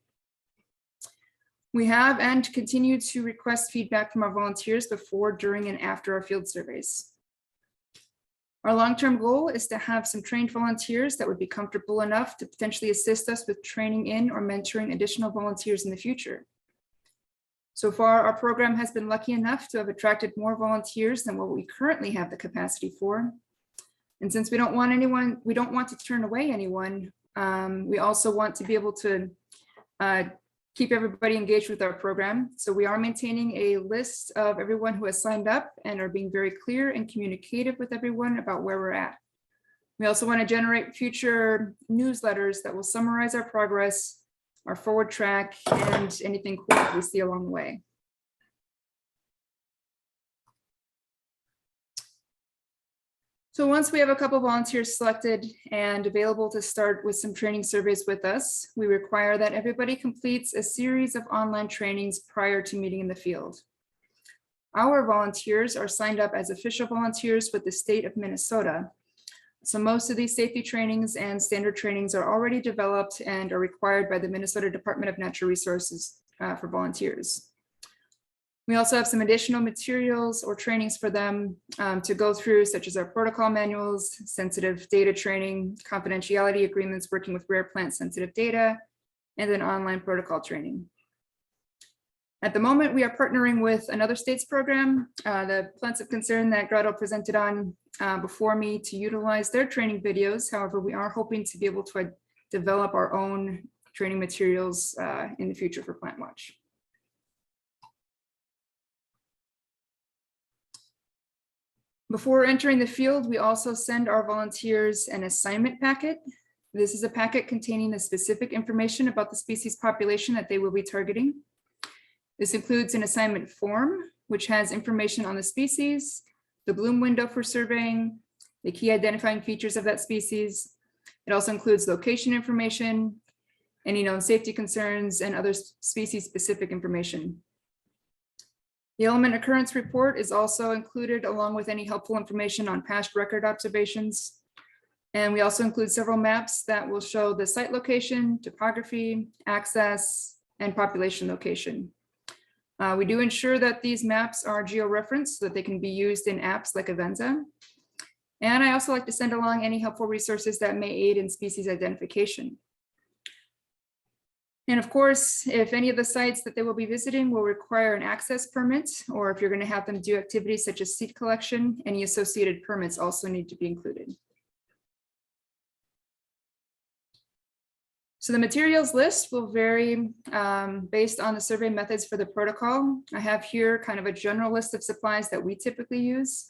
We have and continue to request feedback from our volunteers before, during, and after our field surveys. Our long-term goal is to have some trained volunteers that would be comfortable enough to potentially assist us with training in or mentoring additional volunteers in the future. So far, our program has been lucky enough to have attracted more volunteers than what we currently have the capacity for. And since we don't want to turn away anyone, we also want to be able to keep everybody engaged with our program. So we are maintaining a list of everyone who has signed up and are being very clear and communicative with everyone about where we're at. We also want to generate future newsletters that will summarize our progress, our forward track, and anything cool that we see along the way. So once we have a couple volunteers selected and available to start with some training surveys with us, we require that everybody completes a series of online trainings prior to meeting in the field. Our volunteers are signed up as official volunteers with the state of Minnesota. So most of these safety trainings and standard trainings are already developed and are required by the Minnesota Department of Natural Resources for volunteers. We also have some additional materials or trainings for them to go through, such as our protocol manuals, sensitive data training, confidentiality agreements working with rare plant sensitive data, and then online protocol training. At the moment, we are partnering with another state's program, the Plants of Concern that Gretel presented on before me, to utilize their training videos. However, we are hoping to be able to develop our own training materials in the future for Plant Watch. Before entering the field, we also send our volunteers an assignment packet. This is a packet containing the specific information about the species population that they will be targeting. This includes an assignment form, which has information on the species, the bloom window for surveying, the key identifying features of that species. It also includes location information, any known safety concerns, and other species-specific information. The element occurrence report is also included along with any helpful information on past record observations. And we also include several maps that will show the site location, topography, access, and population location. We do ensure that these maps are geo-referenced so that they can be used in apps like Avenza. And I also like to send along any helpful resources that may aid in species identification. And of course, if any of the sites that they will be visiting will require an access permit, or if you're going to have them do activities such as seed collection, any associated permits also need to be included. So the materials list will vary based on the survey methods for the protocol. I have here kind of a general list of supplies that we typically use.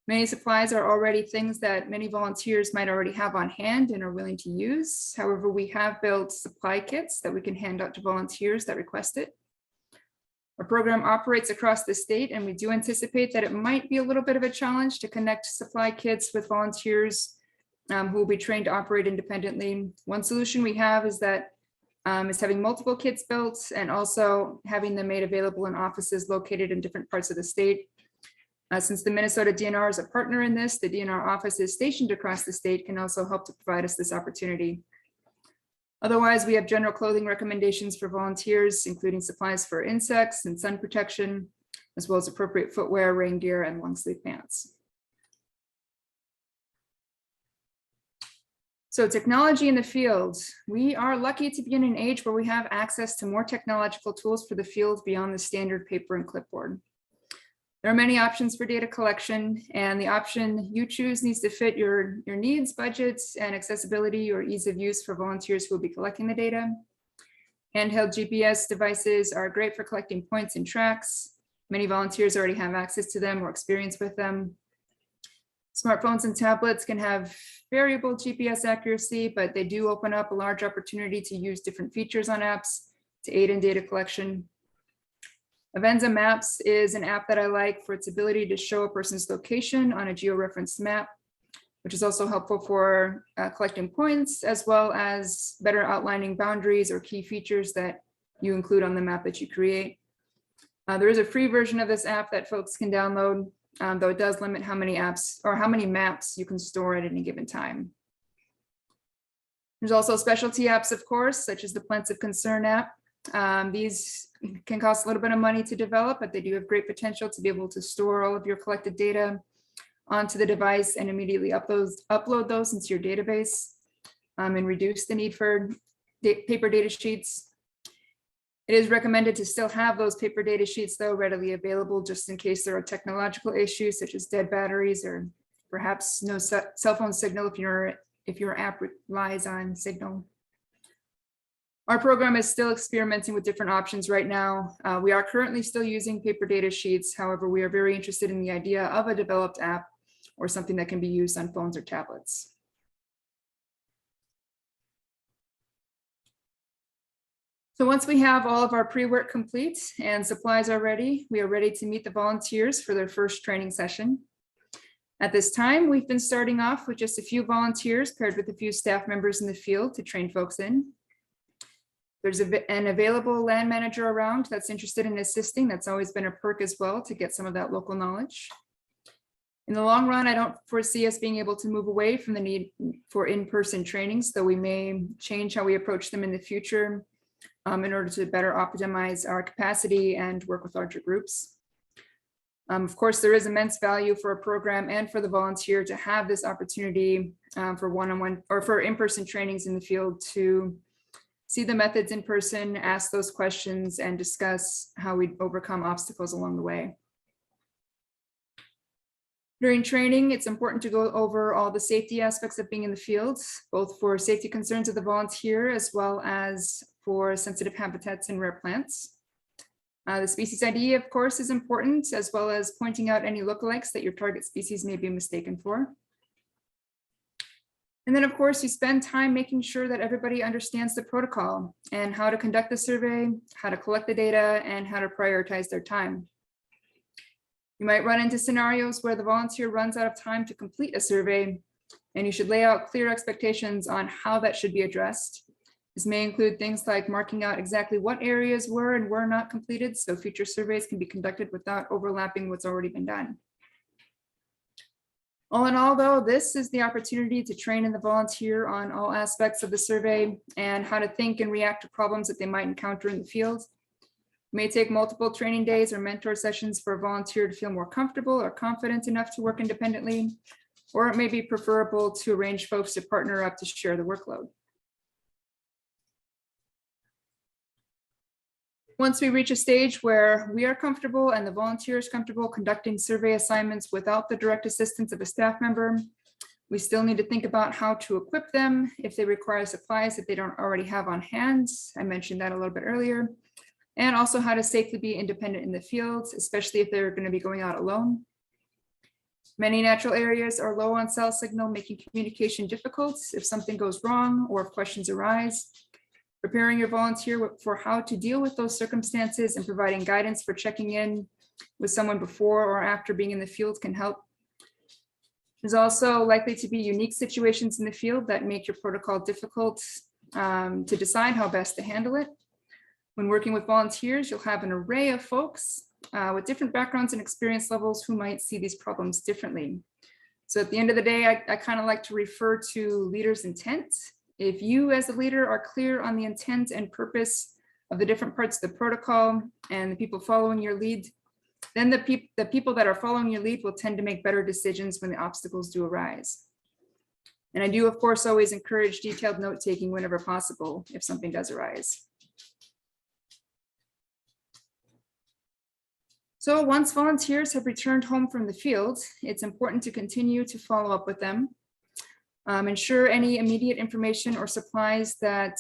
Many supplies are already things that many volunteers might already have on hand and are willing to use. However, we have built supply kits that we can hand out to volunteers that request it. Our program operates across the state, and we do anticipate that it might be a little bit of a challenge to connect supply kits with volunteers who will be trained to operate independently. One solution we have is having multiple kits built and also having them made available in offices located in different parts of the state. Since the Minnesota DNR is a partner in this, the DNR office is stationed across the state, can also help to provide us this opportunity. Otherwise, we have general clothing recommendations for volunteers, including supplies for insects and sun protection, as well as appropriate footwear, rain gear, and long sleeve pants. So technology in the field. We are lucky to be in an age where we have access to more technological tools for the field beyond the standard paper and clipboard. There are many options for data collection, and the option you choose needs to fit your needs, budgets, and accessibility or ease of use for volunteers who will be collecting the data. Handheld GPS devices are great for collecting points and tracks. Many volunteers already have access to them or experience with them. Smartphones and tablets can have variable GPS accuracy, but they do open up a large opportunity to use different features on apps to aid in data collection. Avenza Maps is an app that I like for its ability to show a person's location on a geo-referenced map which is also helpful for collecting points, as well as better outlining boundaries or key features that you include on the map that you create. There is a free version of this app that folks can download, though it does limit how many apps or how many maps you can store at any given time. There's also specialty apps, of course, such as the Plants of Concern app. These can cost a little bit of money to develop, but they do have great potential to be able to store all of your collected data onto the device and immediately upload those into your database, and reduce the need for paper data sheets. It is recommended to still have those paper data sheets, though, readily available just in case there are technological issues such as dead batteries or perhaps no cell phone signal if your app relies on signal. Our program is still experimenting with different options right now. We are currently still using paper data sheets. However, we are very interested in the idea of a developed app or something that can be used on phones or tablets. So once we have all of our pre-work complete and supplies are ready, we are ready to meet the volunteers for their first training session. At this time, we've been starting off with just a few volunteers paired with a few staff members in the field to train folks in. There's an available land manager around that's interested in assisting. That's always been a perk as well to get some of that local knowledge. In the long run, I don't foresee us being able to move away from the need for in-person trainings, though we may change how we approach them in the future in order to better optimize our capacity and work with larger groups. Of course, there is immense value for a program and for the volunteer to have this opportunity for one-on-one or for in-person trainings in the field to see the methods in person, ask those questions, and discuss how we overcome obstacles along the way. During training, it's important to go over all the safety aspects of being in the field, both for safety concerns of the volunteer as well as for sensitive habitats and rare plants. The species ID, of course, is important, as well as pointing out any lookalikes that your target species may be mistaken for. And then, of course, you spend time making sure that everybody understands the protocol and how to conduct the survey, how to collect the data, and how to prioritize their time. You might run into scenarios where the volunteer runs out of time to complete a survey, and you should lay out clear expectations on how that should be addressed. This may include things like marking out exactly what areas were and were not completed, so future surveys can be conducted without overlapping what's already been done. All in all, though, this is the opportunity to train in the volunteer on all aspects of the survey and how to think and react to problems that they might encounter in the field. It may take multiple training days or mentor sessions for a volunteer to feel more comfortable or confident enough to work independently, or it may be preferable to arrange folks to partner up to share the workload. Once we reach a stage where we are comfortable and the volunteer is comfortable conducting survey assignments without the direct assistance of a staff member, we still need to think about how to equip them if they require supplies that they don't already have on hand. I mentioned that a little bit earlier. And also how to safely be independent in the field, especially if they're going to be going out alone. Many natural areas are low on cell signal, making communication difficult if something goes wrong or if questions arise. Preparing your volunteer for how to deal with those circumstances and providing guidance for checking in with someone before or after being in the field can help. There's also likely to be unique situations in the field that make your protocol difficult to decide how best to handle it. When working with volunteers, you'll have an array of folks with different backgrounds and experience levels who might see these problems differently. So at the end of the day, I kind of like to refer to leaders' intent. If you as a leader are clear on the intent and purpose of the different parts of the protocol and the people following your lead, then the people that are following your lead will tend to make better decisions when the obstacles do arise. And I do, of course, always encourage detailed note-taking whenever possible if something does arise. So once volunteers have returned home from the field, it's important to continue to follow up with them. Ensure any immediate information or supplies that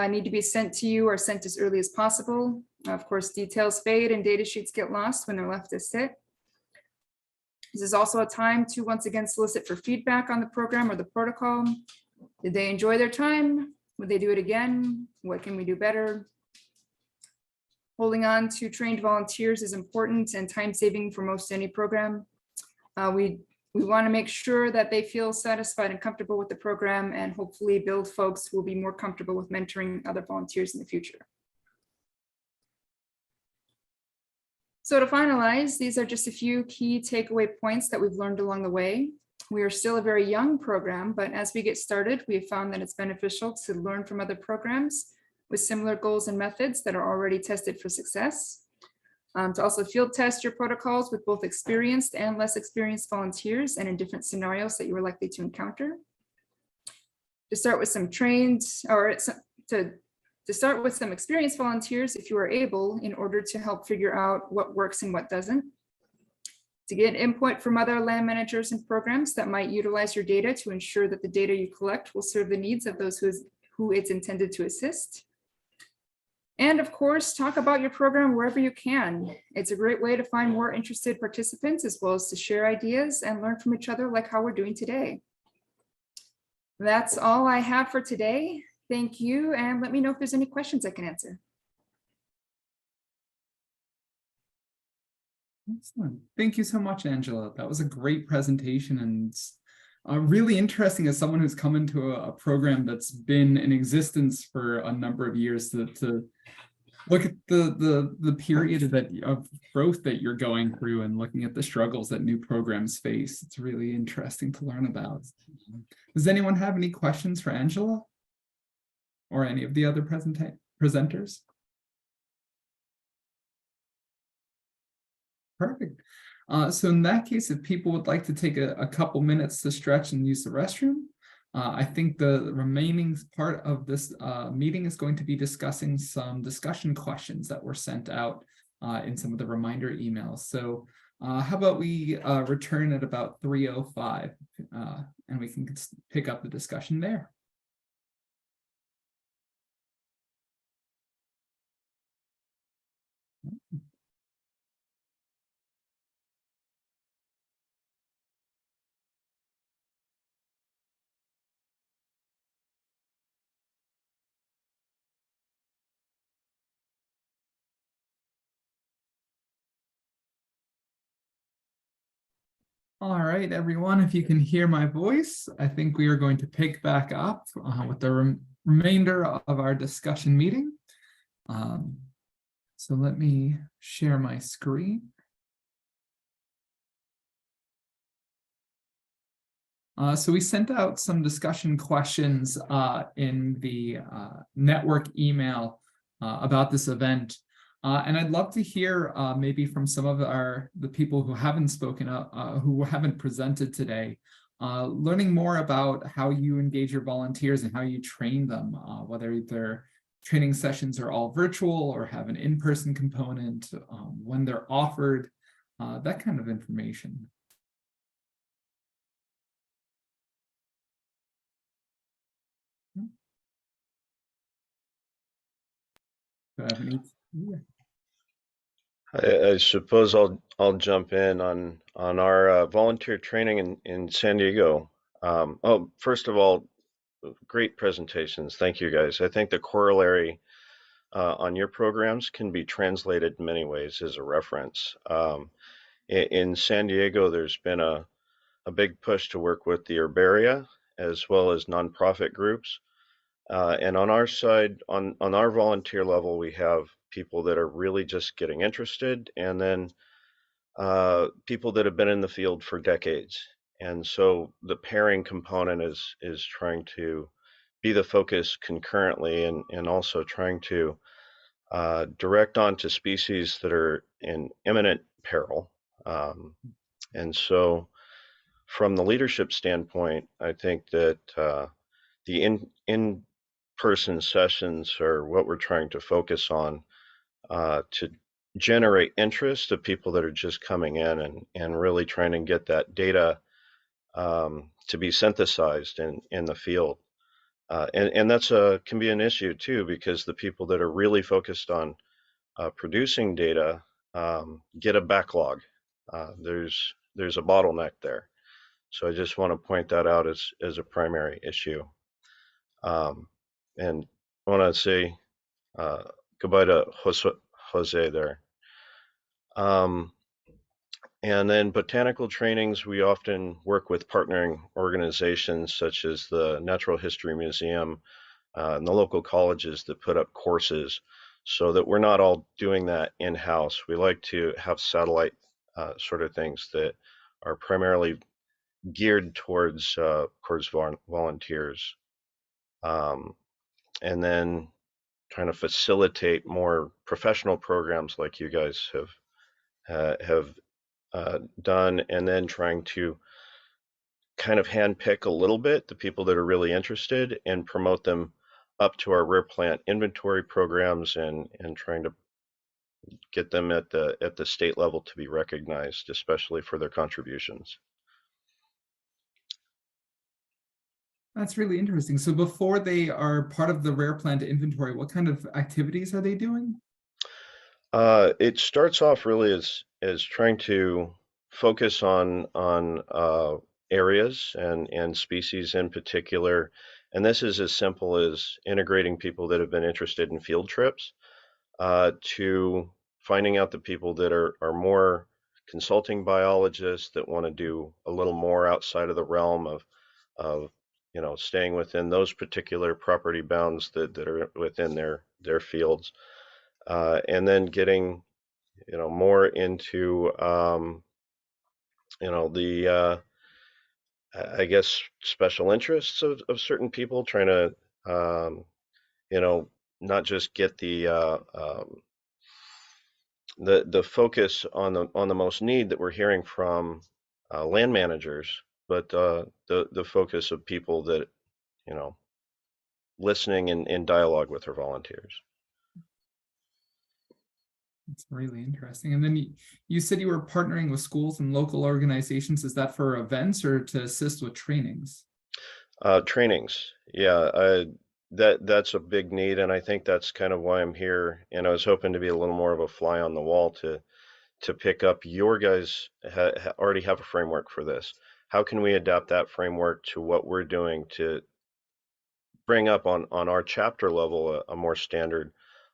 need to be sent to you are sent as early as possible. Of course, details fade and data sheets get lost when they're left to sit. This is also a time to once again solicit for feedback on the program or the protocol. Did they enjoy their time? Would they do it again? What can we do better? Holding on to trained volunteers is important and time-saving for most any program. We We want to make sure that they feel satisfied and comfortable with the program, and hopefully build folks who will be more comfortable with mentoring other volunteers in the future. So to finalize, these are just a few key takeaway points that we've learned along the way. We are still a very young program, but as we get started, we have found that it's beneficial to learn from other programs with similar goals and methods that are already tested for success. To also field test your protocols with both experienced and less experienced volunteers and in different scenarios that you are likely to encounter. To start with some trained, or to start with some experienced volunteers if you are able, in order to help figure out what works and what doesn't. To get input from other land managers and programs that might utilize your data to ensure that the data you collect will serve the needs of those who it's intended to assist. And of course, talk about your program wherever you can. It's a great way to find more interested participants, as well as to share ideas and learn from each other, like how we're doing today. That's all I have for today. Thank you, and let me know if there's any questions I can answer. Excellent. Thank you so much, Angela. That was a great presentation, and really interesting as someone who's come into a program that's been in existence for a number of years to look at the period of growth that you're going through and looking at the struggles that new programs face. It's really interesting to learn about. Does anyone have any questions for Angela or any of the other presenters? Perfect. So in that case, if people would like to take a couple minutes to stretch and use the restroom, I think the remaining part of this meeting is going to be discussing some discussion questions that were sent out in some of the reminder emails. So how about we return at about 3:05 and we can pick up the discussion there. All right, everyone, if you can hear my voice, I think we are going to pick back up with the remainder of our discussion meeting. So let me share my screen. So we sent out some discussion questions in the network email about this event. And I'd love to hear maybe from some of the people who haven't spoken up, who haven't presented today, learning more about how you engage your volunteers and how you train them, whether their training sessions are all virtual or have an in-person component, when they're offered, that kind of information. Do I have any? Yeah. I suppose I'll jump in on our volunteer training in San Diego. Oh, first of all, great presentations. Thank you, guys. I think the corollary on your programs can be translated in many ways as a reference. In San Diego, there's been a big push to work with the herbaria as well as nonprofit groups. And on our side, on our volunteer level, we have people that are really just getting interested, and then people that have been in the field for decades. And so the pairing component is trying to be the focus concurrently, and also trying to direct onto species that are in imminent peril. And so from the leadership standpoint, I think that the in-person sessions are what we're trying to focus on to generate interest of people that are just coming in, and really trying to get that data to be synthesized in the field. And that's can be an issue too, because the people that are really focused on producing data get a backlog. There's a bottleneck there. So I just want to point that out as a primary issue. And I want to say goodbye to Jose there. And then botanical trainings, we often work with partnering organizations such as the Natural History Museum and the local colleges that put up courses, so that we're not all doing that in-house. We like to have satellite sort of things that are primarily geared towards volunteers. And then trying to facilitate more professional programs like you guys have done, and then trying to kind of handpick a little bit the people that are really interested and promote them up to our rare plant inventory programs, and trying to get them at the state level to be recognized, especially for their contributions. That's really interesting. So before they are part of the rare plant inventory, what kind of activities are they doing? It starts off really as trying to focus on areas and species in particular. And this is as simple as integrating people that have been interested in field trips to finding out the people that are more consulting biologists that want to do a little more outside of the realm of staying within those particular property bounds that are within their fields. And then getting, more into, the, I guess, special interests of certain people, trying to, not just get the focus on the most need that we're hearing from land managers, but the focus of people that, listening in dialogue with our volunteers. It's really interesting. And then you said you were partnering with schools and local organizations. Is that for events or to assist with trainings? Trainings, yeah, that's a big need, and I think that's kind of why I'm here. And I was hoping to be a little more of a fly on the wall to pick up your guys already have a framework for this. How can we adapt that framework to what we're doing to bring up on our chapter level a more standard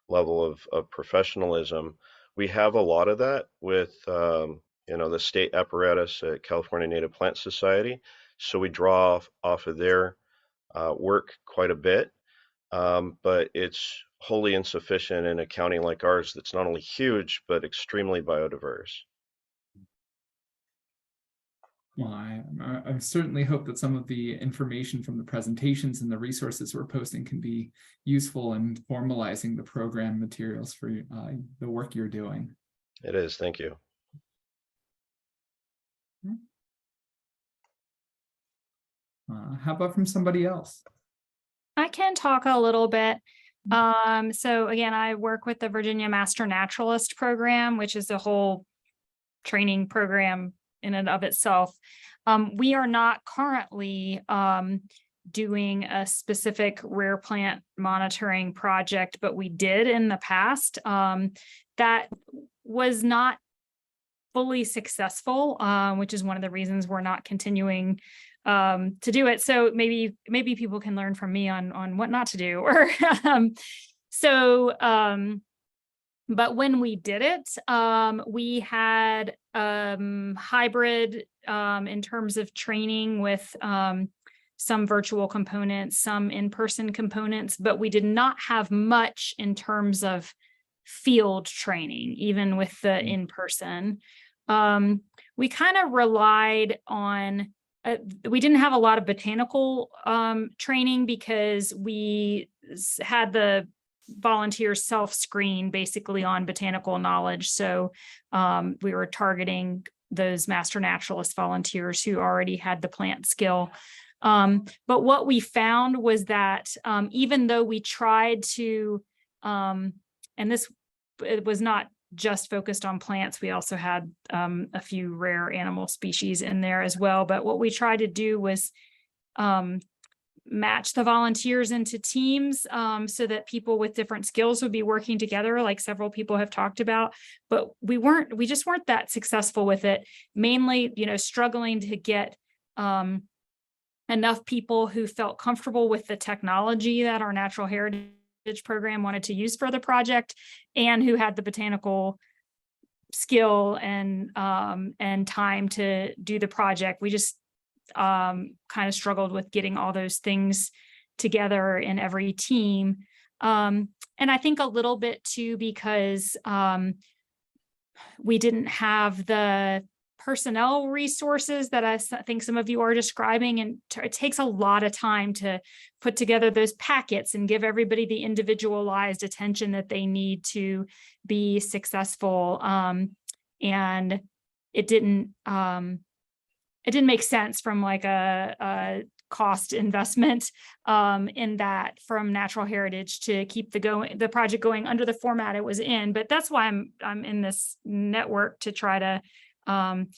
level of professionalism? We have a lot of that with the state apparatus at California Native Plant Society, so we draw off of their work quite a bit, but it's wholly insufficient in a county like ours that's not only huge but extremely biodiverse. Well, I certainly hope that some of the information from the presentations and the resources we're posting can be useful in formalizing the program materials for the work you're doing. It is. Thank you. How about from somebody else? I can talk a little bit. So again, I work with the Virginia Master Naturalist program, which is a whole training program in and of itself. We are not currently doing a specific rare plant monitoring project, but we did in the past. That was not fully successful, which is one of the reasons we're not continuing to do it. So maybe people can learn from me on what not to do. Or but when we did it, we had hybrid in terms of training with some virtual components, some in-person components, but we did not have much in terms of field training, even with the in-person. We kind of relied on, we didn't have a lot of botanical training because we had the volunteers self-screen basically on botanical knowledge. So we were targeting those master naturalist volunteers who already had the plant skill. But what we found was that even though we tried to, and it was not just focused on plants, we also had a few rare animal species in there as well. But what we tried to do was match the volunteers into teams so that people with different skills would be working together, like several people have talked about. But we just weren't that successful with it, mainly, struggling to get enough people who felt comfortable with the technology that our natural heritage program wanted to use for the project and who had the botanical skill and time to do the project. We just kind of struggled with getting all those things together in every team. And I think a little bit too, because we didn't have the personnel resources that I think some of you are describing, and it takes a lot of time to put together those packets and give everybody the individualized attention that they need to be successful. And it didn't make sense from like a cost investment in that from natural heritage to keep the project going under the format it was in. But that's why I'm in this network, to try to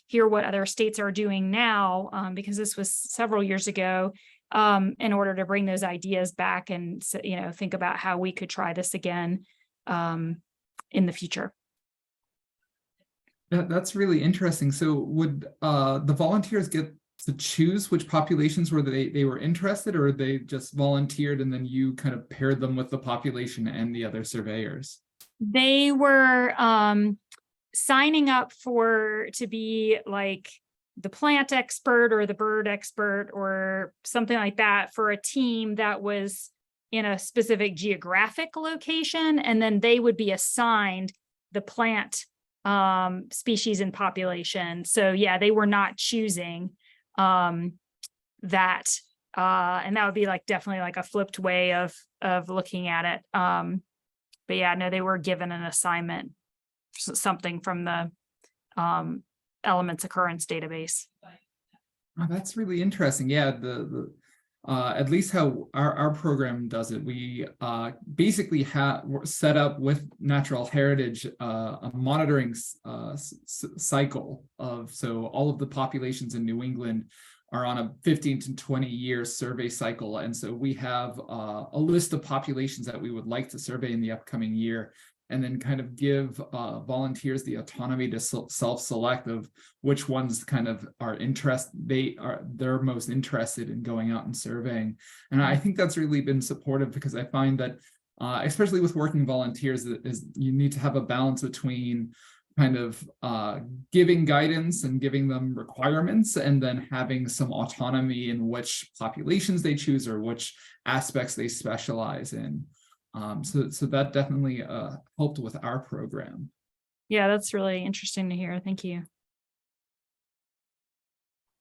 hear what other states are doing now, because this was several years ago, in order to bring those ideas back and, you know, think about how we could try this again in the future. That's really interesting. So would the volunteers get to choose which populations were they were interested, or they just volunteered and then you kind of paired them with the population and the other surveyors? They were signing up to be like the plant expert or the bird expert or something like that for a team that was in a specific geographic location, and then they would be assigned the plant species and population. So yeah, they were not choosing that, and that would be like definitely like a flipped way of looking at it. But yeah, no, they were given an assignment, something from the elements occurrence database. Oh, that's really interesting. Yeah, the at least how our program does it, we basically have set up with natural heritage a monitoring cycle of, so all of the populations in New England are on a 15 to 20 year survey cycle. And so we have a list of populations that we would like to survey in the upcoming year, and then kind of give volunteers the autonomy to self-select of which ones kind of they're most interested in going out and surveying. And I think that's really been supportive, because I find that especially with working volunteers, is you need to have a balance between kind of giving guidance and giving them requirements, and then having some autonomy in which populations they choose or which aspects they specialize in. So that definitely helped with our program. Yeah, that's really interesting to hear. Thank you.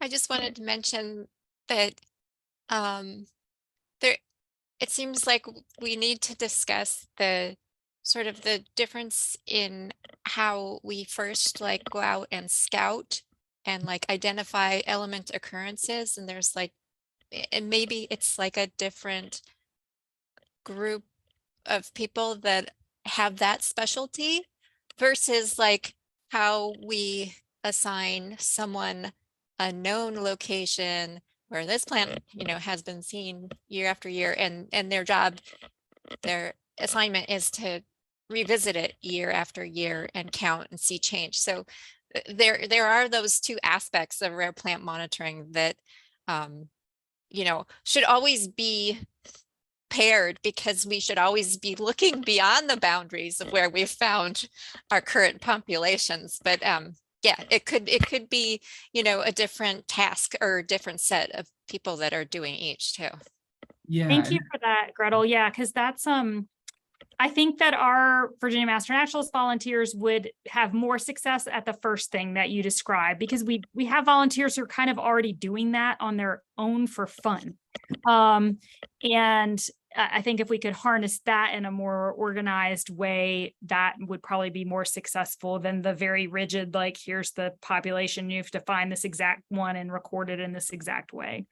I just wanted to mention that it seems like we need to discuss the sort of the difference in how we first like go out and scout and like identify element occurrences, and there's like, and maybe it's like a different group of people that have that specialty versus like how we assign someone a known location where this plant, you know, has been seen year after year, and their assignment is to revisit it year after year and count and see change. So there are those two aspects of rare plant monitoring that you know, should always be paired, because we should always be looking beyond the boundaries of where we've found our current populations. But yeah, it could be, you know, a different task or a different set of people that are doing each too. Yeah. Thank you for that, Gretel. Yeah, because that's I think that our Virginia Master Naturalist volunteers would have more success at the first thing that you described, because we have volunteers who are kind of already doing that on their own for fun. And I think if we could harness that in a more organized way, that would probably be more successful than the very rigid, like, here's the population, you have to find this exact one and record it in this exact way.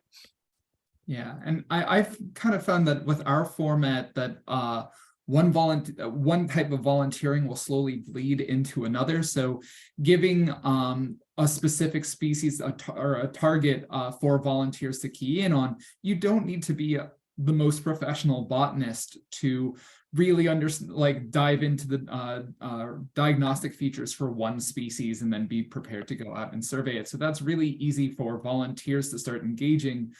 Yeah, and I've kind of found that with our format that one type of volunteering will slowly bleed into another. So giving a specific species or a target for volunteers to key in on, you don't need to be the most professional botanist to really dive into the diagnostic features for one species and then be prepared to go out and survey it. So that's really easy for volunteers to start engaging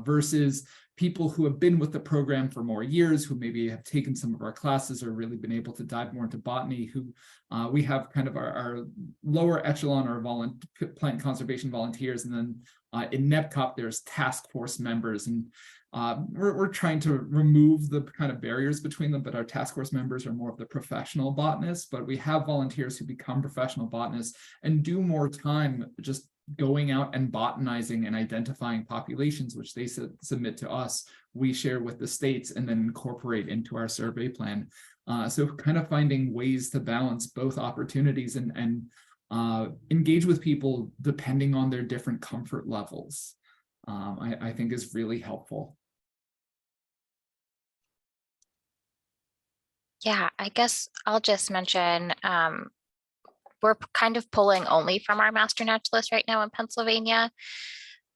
versus people who have been with the program for more years, who maybe have taken some of our classes or really been able to dive more into botany, who we have kind of our lower echelon or plant conservation volunteers. And then in NEPCOP, there's task force members, and we're trying to remove the kind of barriers between them, but our task force members are more of the professional botanists, but we have volunteers who become professional botanists and do more time just going out and botanizing and identifying populations, which they submit to us. We share with the states and then incorporate into our survey plan. So kind of finding ways to balance both opportunities and engage with people depending on their different comfort levels, I think is really helpful. Yeah, I guess I'll just mention, we're kind of pulling only from our master naturalist right now in Pennsylvania.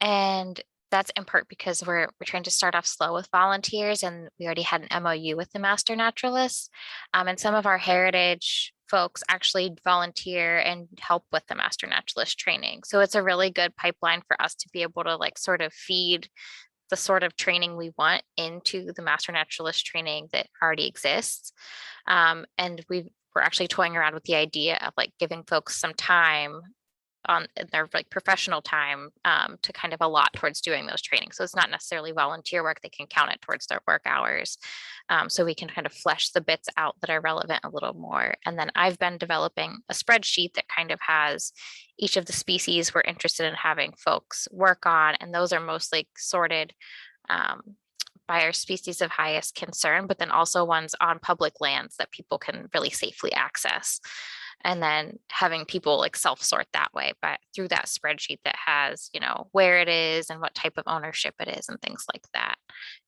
And that's in part because we're trying to start off slow with volunteers, and we already had an MOU with the master naturalists. And some of our heritage folks actually volunteer and help with the master naturalist training. So it's a really good pipeline for us to be able to like sort of feed the sort of training we want into the master naturalist training that already exists. And we're actually toying around with the idea of like giving folks some time on their like professional time to kind of allot towards doing those trainings. So it's not necessarily volunteer work, they can count it towards their work hours. So we can kind of flesh the bits out that are relevant a little more. And then I've been developing a spreadsheet that kind of has each of the species we're interested in having folks work on. And those are mostly sorted by our species of highest concern, but then also ones on public lands that people can really safely access. And then having people like self-sort that way, but through that spreadsheet that has, you know, where it is and what type of ownership it is and things like that.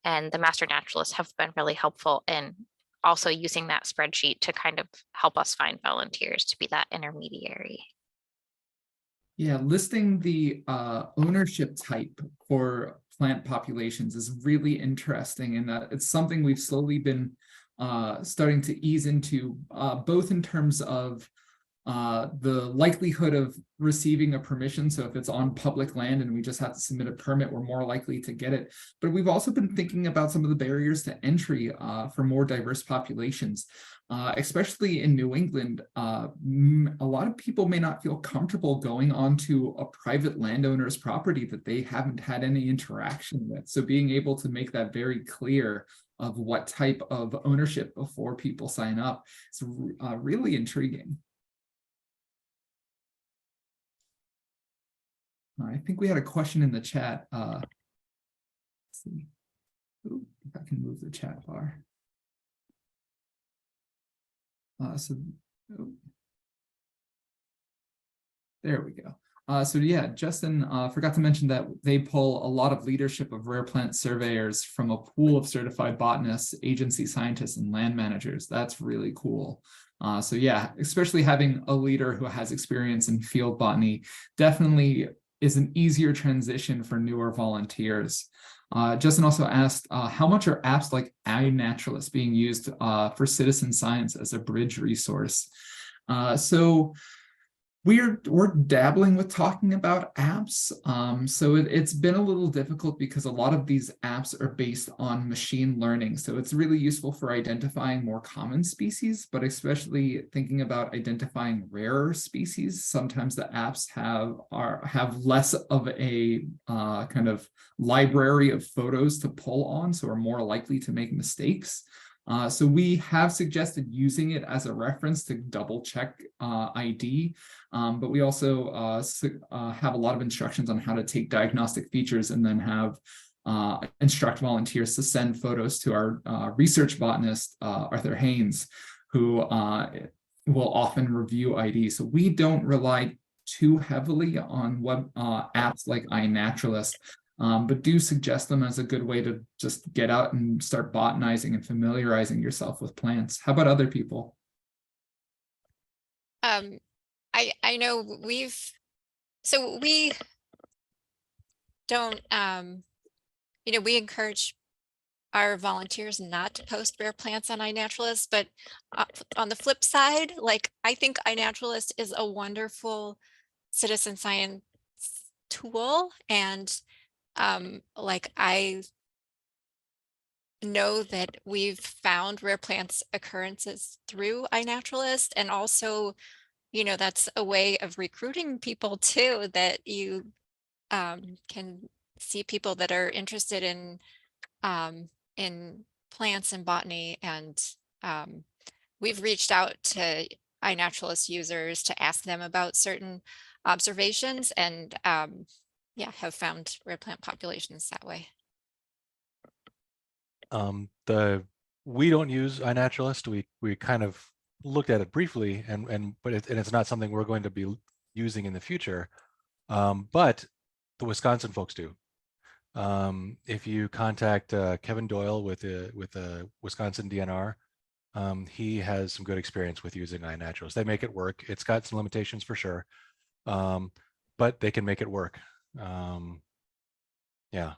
And the master naturalists have been really helpful in also using that spreadsheet to kind of help us find volunteers to be that intermediary. Yeah, listing the ownership type for plant populations is really interesting, and it's something we've slowly been starting to ease into, both in terms of the likelihood of receiving a permission. So if it's on public land and we just have to submit a permit, we're more likely to get it. But we've also been thinking about some of the barriers to entry for more diverse populations. Especially in New England, a lot of people may not feel comfortable going onto a private landowner's property that they haven't had any interaction with. So being able to make that very clear of what type of ownership before people sign up is really intriguing. I think we had a question in the chat. Let's see. Ooh, if I can move the chat bar. There we go. So yeah, Justin forgot to mention that they pull a lot of leadership of rare plant surveyors from a pool of certified botanists, agency scientists, and land managers. That's really cool. So yeah, especially having a leader who has experience in field botany definitely is an easier transition for newer volunteers. Justin also asked, how much are apps like iNaturalist being used for citizen science as a bridge resource? So we're dabbling with talking about apps. So it's been a little difficult because a lot of these apps are based on machine learning. So it's really useful for identifying more common species, but especially thinking about identifying rarer species. Sometimes the apps have less of a kind of library of photos to pull on, so are more likely to make mistakes. So we have suggested using it as a reference to double check ID, but we also have a lot of instructions on how to take diagnostic features and then have instruct volunteers to send photos to our research botanist, Arthur Haynes, who will often review ID. So we don't rely too heavily on web apps like iNaturalist, but do suggest them as a good way to just get out and start botanizing and familiarizing yourself with plants. How about other people? I know we don't, we encourage our volunteers not to post rare plants on iNaturalist, but on the flip side, like I think iNaturalist is a wonderful citizen science tool, and like I know that we've found rare plants occurrences through iNaturalist, and also, you know, that's a way of recruiting people too, that you can see people that are interested in plants and botany. And we've reached out to iNaturalist users to ask them about certain observations, and yeah, have found rare plant populations that way. We don't use iNaturalist. We kind of looked at it briefly, but it's not something we're going to be using in the future. But the Wisconsin folks do. If you contact Kevin Doyle with the Wisconsin DNR, he has some good experience with using iNaturalist. They make it work. It's got some limitations for sure, but they can make it work. Yeah.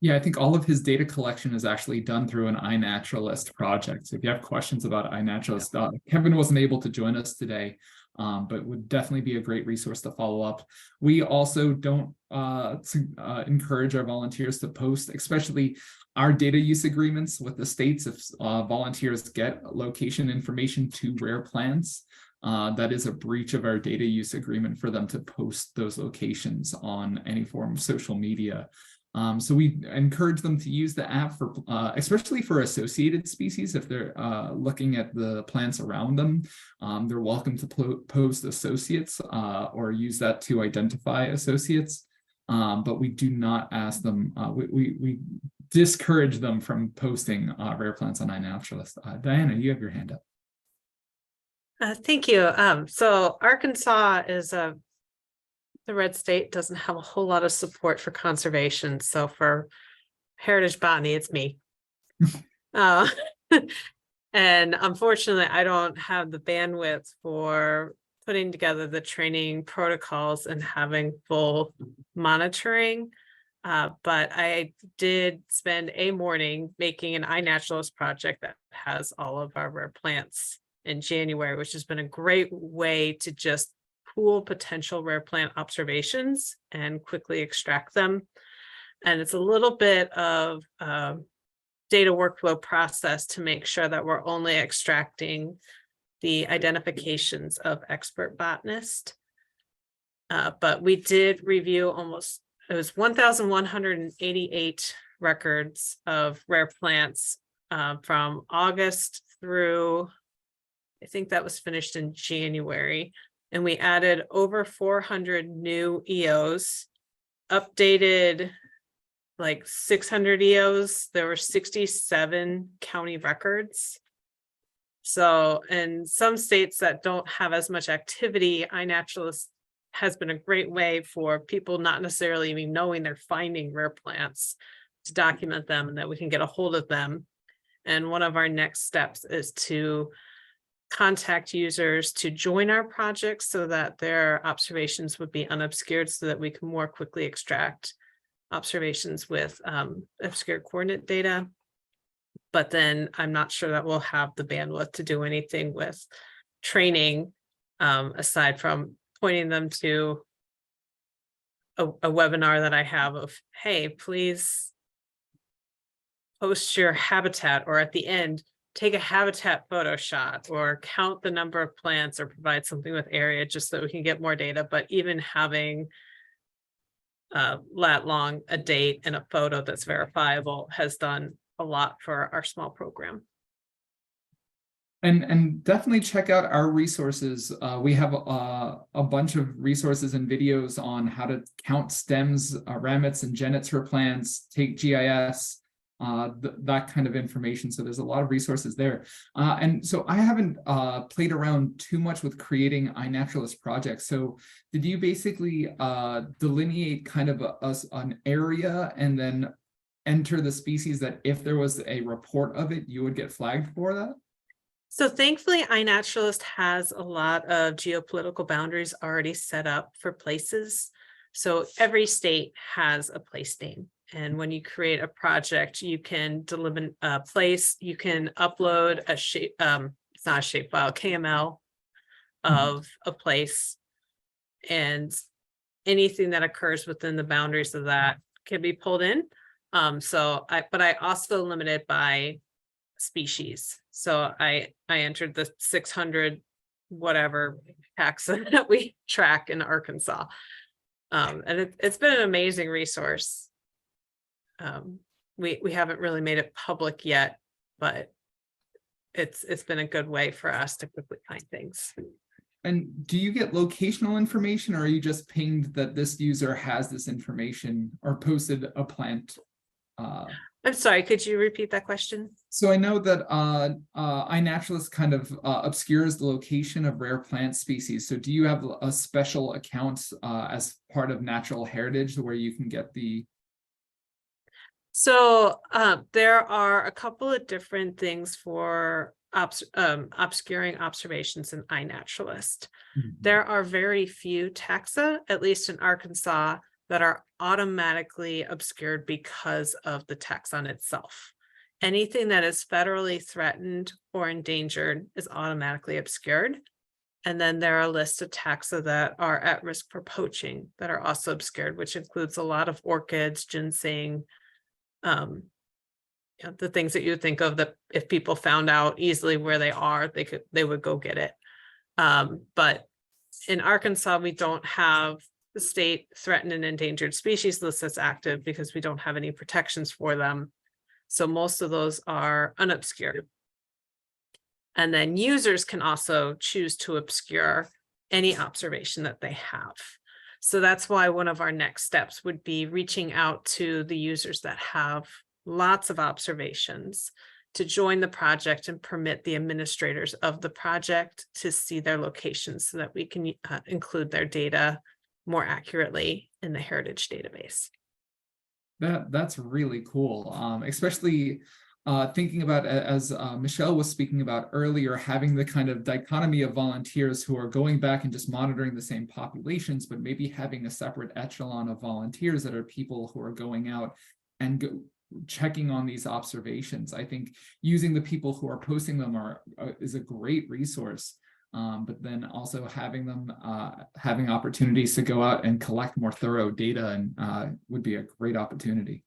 Yeah, I think all of his data collection is actually done through an iNaturalist project. So if you have questions about iNaturalist, Kevin wasn't able to join us today, but would definitely be a great resource to follow up. We also don't encourage our volunteers to post, especially our data use agreements with the states. If volunteers get location information to rare plants, that is a breach of our data use agreement for them to post those locations on any form of social media. So we encourage them to use the app for, especially for associated species. If they're looking at the plants around them, they're welcome to post associates or use that to identify associates. But we do not ask them, we discourage them from posting rare plants on iNaturalist. Diana, you have your hand up. Thank you. So Arkansas is the red state, doesn't have a whole lot of support for conservation. So for heritage botany, it's me. And unfortunately, I don't have the bandwidth for putting together the training protocols and having full monitoring. But I did spend a morning making an iNaturalist project that has all of our rare plants in January, which has been a great way to just pool potential rare plant observations and quickly extract them. And it's a little bit of data workflow process to make sure that we're only extracting the identifications of expert botanists. But we did review it was 1,188 records of rare plants from August through, I think that was finished in January. And we added over 400 new EOs, updated like 600 EOs. There were 67 county records. So in some states that don't have as much activity, iNaturalist has been a great way for people not necessarily even knowing they're finding rare plants to document them and that we can get a hold of them. And one of our next steps is to contact users to join our projects so that their observations would be unobscured, so that we can more quickly extract observations with obscured coordinate data. But then I'm not sure that we'll have the bandwidth to do anything with training aside from pointing them to a webinar that I have of, hey, please post your habitat, or at the end, take a habitat photo shot, or count the number of plants, or provide something with area, just so we can get more data. But even having lat long a date and a photo that's verifiable has done a lot for our small program. And definitely check out our resources. We have a bunch of resources and videos on how to count stems, ramets and genets for plants, take GIS, that kind of information. So there's a lot of resources there. And so I haven't played around too much with creating iNaturalist projects. So did you basically delineate kind of an area and then enter the species that if there was a report of it, you would get flagged for that? So thankfully, iNaturalist has a lot of geopolitical boundaries already set up for places. So every state has a place name. And when you create a project, you can deliver a place, you can upload a shape, it's not a shape file, KML of a place, and anything that occurs within the boundaries of that can be pulled in. But I also limited by species. So I entered the 600 whatever taxa that we track in Arkansas. And it's been an amazing resource. We haven't really made it public yet, but it's been a good way for us to quickly find things. And do you get locational information, or are you just pinged that this user has this information or posted a plant? I'm sorry, could you repeat that question? So I know that iNaturalist kind of obscures the location of rare plant species. So do you have a special account as part of Natural Heritage where you can get the... So there are a couple of different things for obscuring observations in iNaturalist. There are very few taxa, at least in Arkansas, that are automatically obscured because of the taxon itself. Anything that is federally threatened or endangered is automatically obscured. And then there are lists of taxa that are at risk for poaching that are also obscured, which includes a lot of orchids, ginseng, the things that you would think of that if people found out easily where they are, they would go get it. But in Arkansas, we don't have the state threatened and endangered species list that's active because we don't have any protections for them. So most of those are unobscured. And then users can also choose to obscure any observation that they have. So that's why one of our next steps would be reaching out to the users that have lots of observations to join the project and permit the administrators of the project to see their locations so that we can include their data more accurately in the heritage database. That's really cool, especially thinking about, as Michelle was speaking about earlier, having the kind of dichotomy of volunteers who are going back and just monitoring the same populations, but maybe having a separate echelon of volunteers that are people who are going out and checking on these observations. I think using the people who are posting them is a great resource. But then also having them having opportunities to go out and collect more thorough data and would be a great opportunity.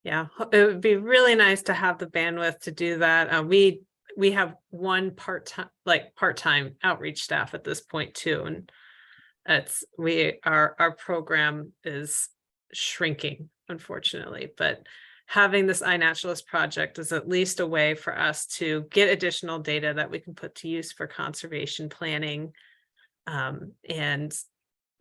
Yeah, it would be really nice to have the bandwidth to do that. We have one part-time outreach staff at this point too, and our program is shrinking, unfortunately, but having this iNaturalist project is at least a way for us to get additional data that we can put to use for conservation planning. And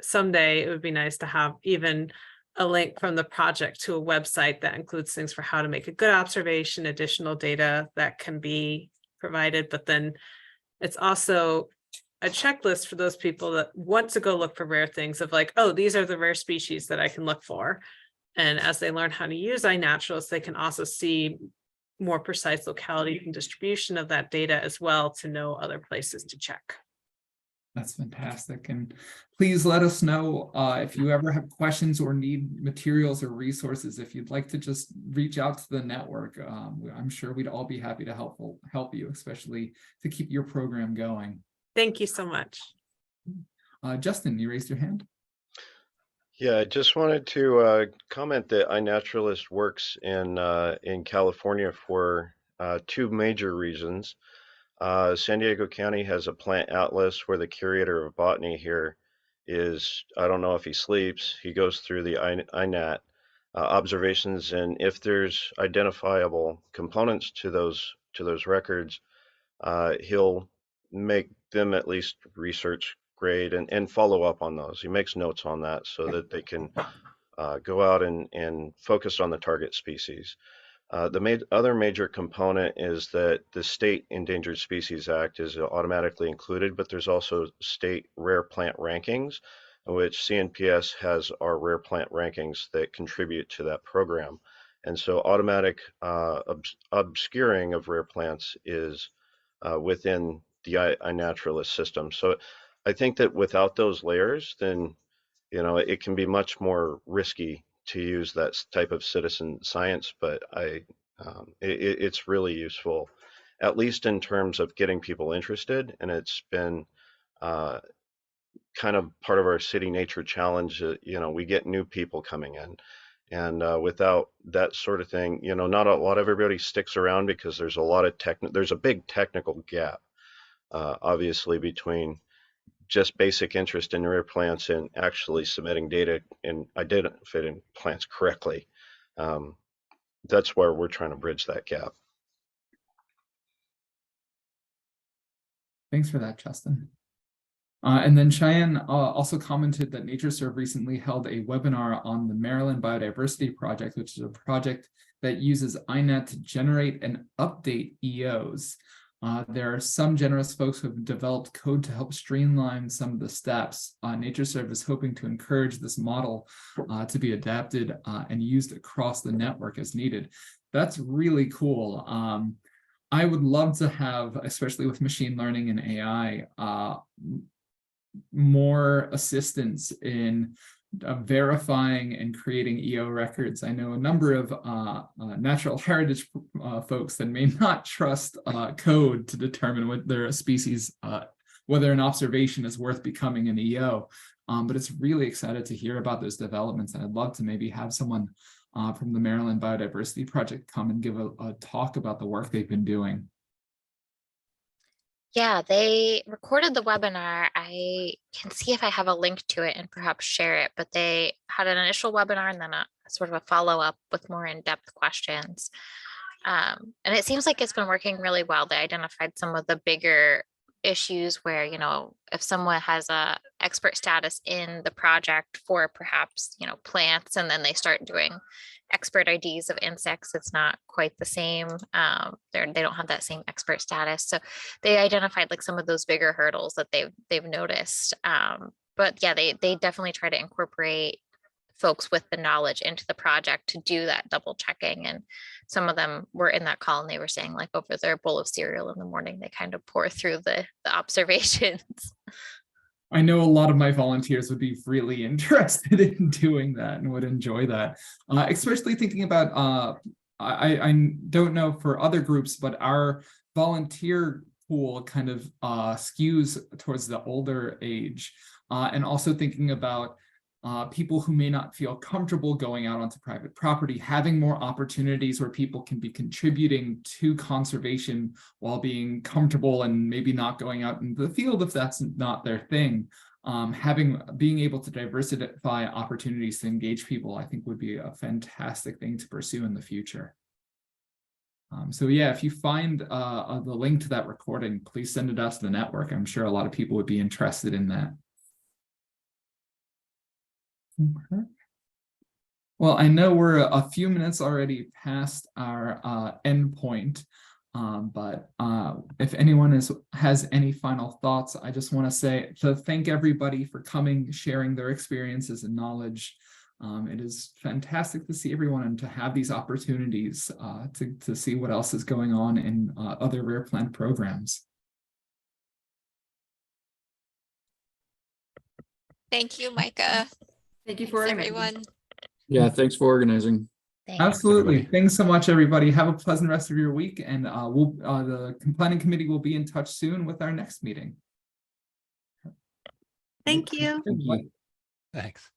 someday it would be nice to have even a link from the project to a website that includes things for how to make a good observation, additional data that can be provided. But then it's also a checklist for those people that want to go look for rare things of like, oh, these are the rare species that I can look for. And as they learn how to use iNaturalist, they can also see more precise locality and distribution of that data as well to know other places to check. That's fantastic. And please let us know if you ever have questions or need materials or resources. If you'd like to just reach out to the network, I'm sure we'd all be happy to help you, especially to keep your program going. Thank you so much. Justin, you raised your hand. Yeah, I just wanted to comment that iNaturalist works in California for two major reasons. San Diego County has a plant atlas where the curator of botany here is, I don't know if he sleeps, he goes through the iNat observations, and if there's identifiable components to those records, he'll make them at least research grade and follow up on those. He makes notes on that so that they can go out and focus on the target species. The other major component is that the State Endangered Species Act is automatically included, but there's also state rare plant rankings, in which CNPS has our rare plant rankings that contribute to that program. And so automatic obscuring of rare plants is within the iNaturalist system. So I think that without those layers, then it can be much more risky to use that type of citizen science, but it's really useful, at least in terms of getting people interested. And it's been kind of part of our city nature challenge. We get new people coming in, And without that sort of thing, you know, not a lot of everybody sticks around because there's a lot of there's a big technical gap, obviously, between just basic interest in rare plants and actually submitting data and identifying plants correctly. That's where we're trying to bridge that gap. Thanks for that, Justin. And then Cheyenne also commented that NatureServe recently held a webinar on the Maryland Biodiversity Project, which is a project that uses INET to generate and update EOs. There are some generous folks who have developed code to help streamline some of the steps. NatureServe is hoping to encourage this model to be adapted and used across the network as needed. That's really cool. I would love to have, especially with machine learning and AI, more assistance in verifying and creating EO records. I know a number of natural heritage folks that may not trust code to determine whether a species, whether an observation is worth becoming an EO. But it's really excited to hear about those developments. And I'd love to maybe have someone from the Maryland Biodiversity Project come and give a talk about the work they've been doing. Yeah, they recorded the webinar. I can see if I have a link to it and perhaps share it, but they had an initial webinar and then a sort of a follow-up with more in-depth questions. And it seems like it's been working really well. They identified some of the bigger issues where, you know, if someone has a expert status in the project for perhaps, you know, plants, and then they start doing expert IDs of insects, it's not quite the same. They don't have that same expert status. So they identified like some of those bigger hurdles that they've noticed. But yeah, they definitely try to incorporate folks with the knowledge into the project to do that double checking. And some of them were in that call and they were saying like over their bowl of cereal in the morning, they kind of pour through the observations. I know a lot of my volunteers would be really interested in doing that and would enjoy that, especially thinking about, I don't know for other groups, but our volunteer pool kind of skews towards the older age, and also thinking about people who may not feel comfortable going out onto private property, having more opportunities where people can be contributing to conservation while being comfortable and maybe not going out into the field if that's not their thing. Being able to diversify opportunities to engage people, I think would be a fantastic thing to pursue in the future. So yeah, if you find the link to that recording, please send it out to the network. I'm sure a lot of people would be interested in that. Okay. Well, I know we're a few minutes already past our end point, but if anyone has any final thoughts, I just want to thank everybody for coming, sharing their experiences and knowledge. It is fantastic to see everyone and to have these opportunities to see what else is going on in other rare plant programs. Thank you, Micah. Thank you for everyone. Yeah, thanks for organizing. Thanks. Absolutely. Thanks so much, everybody. Have a pleasant rest of your week, and the planning committee will be in touch soon with our next meeting. Thank you. Thank you. Thanks.